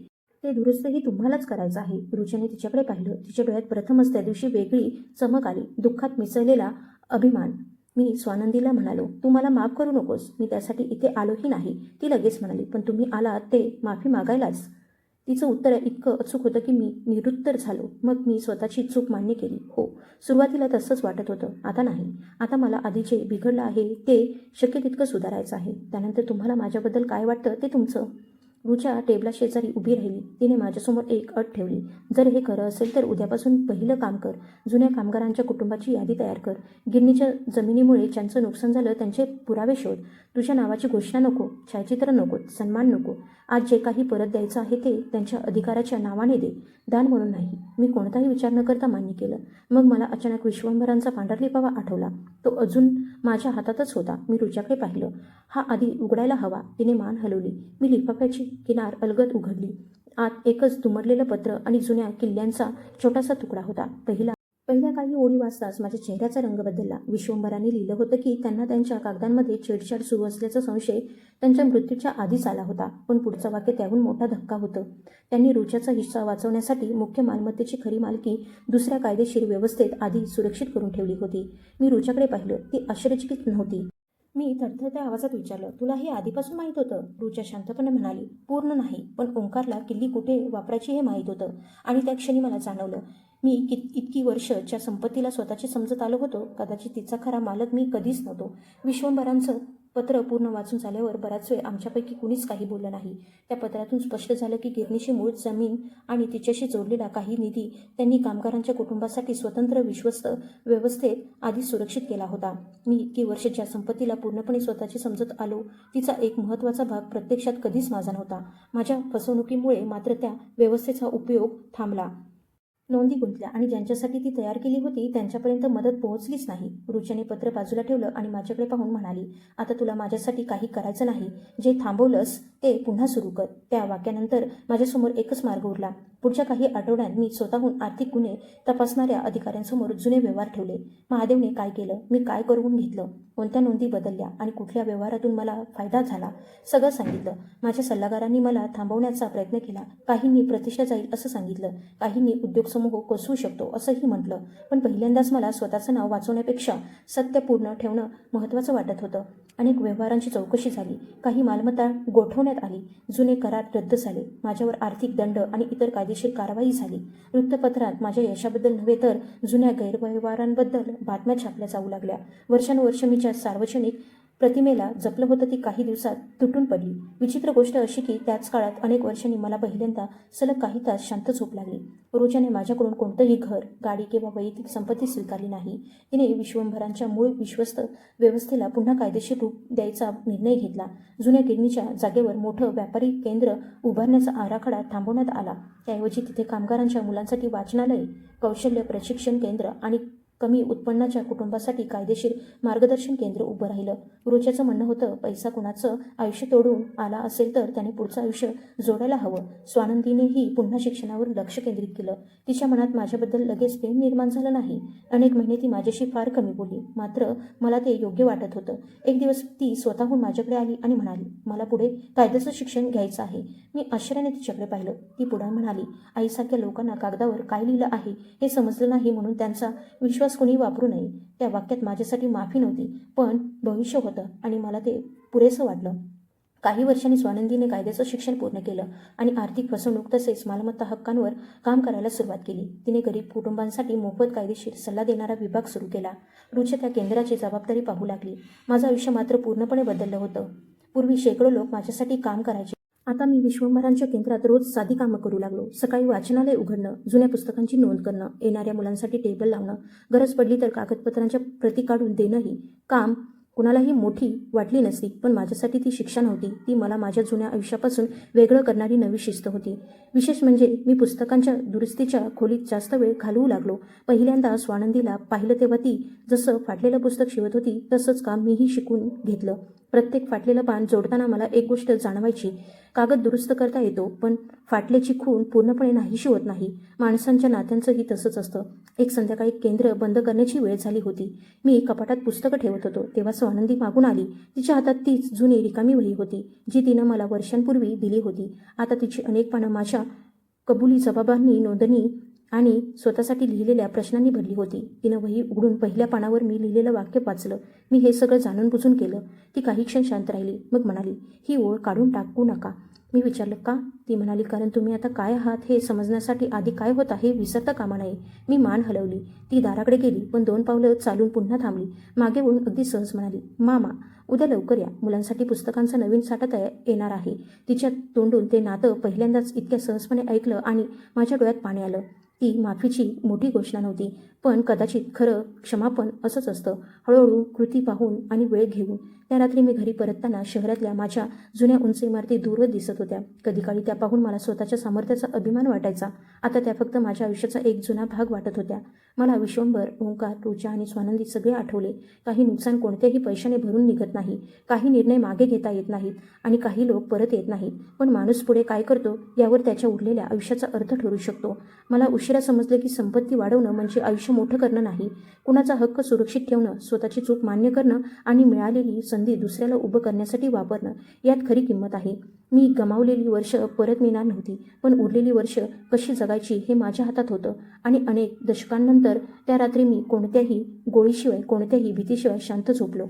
Speaker 1: ते दुरुस्तही तुम्हालाच करायचं आहे. रुचेने तिच्याकडे पाहिलं. तिच्या डोळ्यात प्रथमच त्या दिवशी वेगळी चमक आली, दुःखात मिसळलेला अभिमान. मी स्वानंदीला म्हणालो, तू मला माफ करू नकोस. मी त्यासाठी इथे आलोही नाही. ती लगेच म्हणाली, पण तुम्ही आलात ते माफी मागायलाच. तिचं उत्तर इतकं अचूक होतं की मी निरुत्तर झालो. मग मी स्वतःची चूक मान्य केली. हो, सुरुवातीला तसंच वाटत होतं. आता नाही. आता मला आधी जे बिघडलं आहे ते शक्य तितकं सुधारायचं आहे. त्यानंतर तुम्हाला माझ्याबद्दल काय वाटतं ते तुमचं. रुचा टेबला शेजारी उभी राहिली. तिने माझ्यासमोर एक अट ठेवली. जर हे खरं असेल तर उद्यापासून पहिलं काम कर. जुन्या कामगारांच्या कुटुंबाची यादी तयार कर. गिरणीच्या जमिनीमुळे ज्यांचं नुकसान झालं त्यांचे पुरावे शोध. तुझ्या नावाची घोषणा नको, छायाचित्र नको, सन्मान नको. आज जे काही परत द्यायचं आहे ते त्यांच्या अधिकाराच्या नावाने दे, दान म्हणून नाही. मी कोणताही विचार न करता मान्य केलं. मग मला अचानक विश्वंभरांचा पांढरलिपावा आठवला. तो अजून माझ्या हातातच होता. मी रुचाकडे पाहिलं. हा आधी उघडायला हवा. तिने मान हलवली. मी लिफाफ्याची किनार अलगद उघडली. आत एकच दुमडलेलं पत्र आणि जुन्या किल्ल्यांचा छोटासा तुकडा होता. पहिल्या काही ओळी वाचताच माझ्या चेहऱ्याचा रंग बदलला. विश्वंभराने लिहिलं होतं की त्यांना त्यांच्या कागदांमध्ये छेडछाड सुरू असल्याचा संशय त्यांच्या मृत्यूच्या आधीच आला होता. पण पुढचं वाक्य त्याहून मोठा धक्का होतं. त्यांनी रुचाचा हिस्सा वाचवण्यासाठी मुख्य मालमत्तेची खरी मालकी दुसऱ्या कायदेशीर व्यवस्थेत आधी सुरक्षित करून ठेवली होती. मी रुचाकडे पाहिलं. ती आश्चर्यचकित नव्हती. मी थरथरत्या आवाजात विचारलं, तुला हे आधीपासून माहीत होतं? रुचा शांतपणे म्हणाली, पूर्ण नाही, पण ओंकारला किल्ली कुठे वापरायची हे माहीत होतं. आणि त्या क्षणी मला जाणवलं, मी इतकी वर्ष ज्या संपत्तीला स्वतःची समजत आलो होतो, कदाचित तिचा खरा मालक मी कधीच नव्हतो. विश्वंभरांचं पत्र पूर्ण वाचून झाल्यावर बराच वेळ आमच्यापैकी कुणीच काही बोललं नाही. त्या पत्रातून स्पष्ट झालं की गिरणीची मूळ जमीन आणि तिच्याशी जोडलेला काही निधी त्यांनी कामगारांच्या कुटुंबासाठी स्वतंत्र विश्वस्त व्यवस्थेत आधी सुरक्षित केला होता. मी इतकी वर्ष ज्या संपत्तीला पूर्णपणे स्वतःची समजत आलो, तिचा एक महत्त्वाचा भाग प्रत्यक्षात कधीच माझा नव्हता. माझ्या फसवणुकीमुळे मात्र त्या व्यवस्थेचा उपयोग थांबला. नोंदी गुंतल्या आणि ज्यांच्यासाठी ती तयार केली होती त्यांच्यापर्यंत मदत पोहोचलीच नाही. रुचाने पत्र बाजूला ठेवलं आणि माझ्याकडे पाहून म्हणाली, आता तुला माझ्यासाठी काही करायचं नाही. जे थांबवलंस ते पुन्हा सुरू कर. त्या वाक्यानंतर माझ्यासमोर एकच मार्ग उरला. पुढच्या काही आठवड्यांत मी स्वतःहून आर्थिक गुन्हे तपासणाऱ्या अधिकाऱ्यांसमोर जुने व्यवहार ठेवले. महादेवने काय केलं, मी काय करून घेतलं, कोणत्या नोंदी बदलल्या आणि कुठल्या व्यवहारातून मला फायदा झाला, सगळं सांगितलं. माझ्या सल्लागारांनी मला थांबवण्याचा प्रयत्न केला. काहींनी प्रतिष्ठा जाईल असं सांगितलं, काहींनी उद्योग समूह कोसळू शकतो असंही म्हटलं. पण पहिल्यांदाच मला स्वतःचं नाव वाचवण्यापेक्षा सत्य पूर्ण ठेवणं महत्त्वाचं वाटत होतं. अनेक व्यवहारांची चौकशी झाली. काही मालमत्ता गोठवण्यात आली. जुने करार रद्द झाले. माझ्यावर आर्थिक दंड आणि इतर कायदेशीर कारवाई झाली. वृत्तपत्रात माझ्या यशाबद्दल नव्हे तर जुन्या गैरव्यवहारांबद्दल बातम्या छापल्या जाऊ लागल्या. वर्षानुवर्ष मी ज्या सार्वजनिक प्रतिमेला जपलं होतं ती काही दिवसात तुटून पडली. विचित्र गोष्ट अशी की त्याच काळात अनेक वर्षांनी मला पहिल्यांदा सलग काही तास शांत झोप लागली. रोजाने माझ्याकडून कोणतंही घर, गाडी किंवा वैयक्तिक संपत्ती स्वीकारली नाही. तिने विश्वंभरांच्या मूळ विश्वस्त व्यवस्थेला पुन्हा कायदेशीर रूप द्यायचा निर्णय घेतला. जुन्या गिरणीच्या जागेवर मोठं व्यापारी केंद्र उभारण्याचा आराखडा थांबवण्यात आला. त्याऐवजी तिथे कामगारांच्या मुलांसाठी वाचनालय, कौशल्य प्रशिक्षण केंद्र आणि कमी उत्पन्नाच्या कुटुंबासाठी कायदेशीर मार्गदर्शन केंद्र उभं राहिलं. रोच्याचं म्हणणं होतं, पैसा कुणाचं आयुष्य तोडून आला असेल तर त्याने पुढचं आयुष्य जोडायला हवं. स्वानंदीनेही पुन्हा शिक्षणावर लक्ष केंद्रित केलं. तिच्या मनात माझ्याबद्दल लगेच प्रेम निर्माण झालं नाही. अनेक महिने ती माझ्याशी फार कमी बोलली, मात्र मला ते योग्य वाटत होतं. एक दिवस ती स्वतःहून माझ्याकडे आली आणि म्हणाली, मला पुढे कायद्याचं शिक्षण घ्यायचं आहे. मी आश्चर्याने तिच्याकडे पाहिलं. ती पुढे म्हणाली, आईसारख्या लोकांना कागदावर काय लिहिलं आहे हे समजलं नाही म्हणून त्यांचा विश्वास कोणी वापरू नये. त्या वाक्यात माझ्यासाठी माफी नव्हती, पण भविष्य होतं आणि मला ते पुरेसं वाटलं. काही वर्षांनी स्वानंदीने कायद्याचं शिक्षण पूर्ण केलं आणि आर्थिक फसवणूक तसेच मालमत्ता हक्कांवर काम करायला सुरुवात केली. तिने गरीब कुटुंबांसाठी मोफत कायदेशीर सल्ला देणारा विभाग सुरू केला. रुच्या त्या केंद्राची जबाबदारी पाहू लागली. माझं आयुष्य मात्र पूर्णपणे बदललं होतं. पूर्वी शेकडो लोक माझ्यासाठी काम करायचे. आता मी विश्वंभरांच्या केंद्रात रोज साधी कामं करू लागलो. सकाळी वाचनालय उघडणं, जुन्या पुस्तकांची नोंद करणं, येणाऱ्या मुलांसाठी टेबल लावणं, गरज पडली तर कागदपत्रांच्या प्रती काढून देणंही काम कुणालाही मोठी वाटली नसती, पण माझ्यासाठी ती शिक्षा नव्हती. ती मला माझ्या जुन्या आयुष्यापासून वेगळं करणारी नवी शिस्त होती. विशेष म्हणजे मी पुस्तकांच्या दुरुस्तीच्या खोलीत जास्त वेळ घालवू लागलो. पहिल्यांदा स्वानंदीला पाहिलं तेव्हा ती जसं फाटलेलं पुस्तक शिवत होती तसंच काम मीही शिकून घेतलं. प्रत्येक फाटलेलं पान जोडताना मला एक गोष्ट जाणवायची, कागद दुरुस्त करता येतो, पण फाटल्याची खूण पूर्णपणे नाहीशी होत नाही. माणसांच्या नात्यांचंही तसंच असतं. एक संध्याकाळी केंद्र बंद करण्याची वेळ झाली होती. मी कपाटात पुस्तकं ठेवत होतो तेव्हा स्वानंदी मागून आली. तिच्या हातात तीच जुनी रिकामी वही होती जी तिनं मला वर्षांपूर्वी दिली होती. आता तिची अनेक पानं माझ्या कबुली जबाबांनी, नोंदणी आणि स्वतःसाठी लिहिलेल्या प्रश्नांनी भरली होती. तिनं वही उघडून पहिल्या पानावर मी लिहिलेलं वाक्य वाचलं. मी हे सगळं जाणून बुजून केलं. ती काही क्षण शांत राहिली, मग म्हणाली, ही ओळ काढून टाकू नका. मी विचारलं, का? ती म्हणाली, कारण तुम्ही आता काय आहात हे समजण्यासाठी आधी काय होता हे विसरता कामा नये. मी मान हलवली. ती दाराकडे गेली, पण 2 पावलं चालून पुन्हा थांबली. मागे वळून अगदी सहज म्हणाली, मामा, उद्या लवकर या. मुलांसाठी पुस्तकांचा नवीन साठा येणार आहे. तिच्या तोंडून ते नातं पहिल्यांदाच इतक्या सहजपणे ऐकलं आणि माझ्या डोळ्यात पाणी आलं. ती माफीची मोठी घोषणा नव्हती, पण कदाचित खरं क्षमापण असंच असतं. हळूहळू कृती पाहून आणि वेळ घेऊन त्या रात्री मी घरी परतताना शहरातल्या माझ्या जुन्या उंच इमारती दूरवर दिसत होत्या. कधी काळी त्या पाहून मला स्वतःच्या सामर्थ्याचा अभिमान वाटायचा. आता त्या फक्त माझ्या आयुष्याचा एक जुना भाग वाटत होत्या. मला विश्वंभर, ओंकार, रुचा आणि स्वानंदी सगळे आठवले. काही नुकसान कोणत्याही पैशाने भरून निघत नाही, काही निर्णय मागे घेता येत नाहीत आणि काही लोक परत येत नाहीत, पण माणूस पुढे काय करतो यावर त्याच्या उरलेल्या आयुष्याचा अर्थ ठरू शकतो. मला उशिरा समजले की संपत्ती वाढवणं म्हणजे आयुष्य मोठं करणं नाही. कुणाचा हक्क सुरक्षित ठेवणं, स्वतःची चूक मान्य करणं आणि मिळालेली संधी दुसऱ्याला उभं करण्यासाठी वापरणं, यात खरी किंमत आहे. मी गमावलेली वर्ष परत मिळणार नव्हती, पण उरलेली वर्ष कशी जगायची हे माझ्या हातात होतं. आणि अनेक दशकांनंतर त्या रात्री मी कोणत्याही गोळीशिवाय, कोणत्याही भीतीशिवाय शांत झोपलो.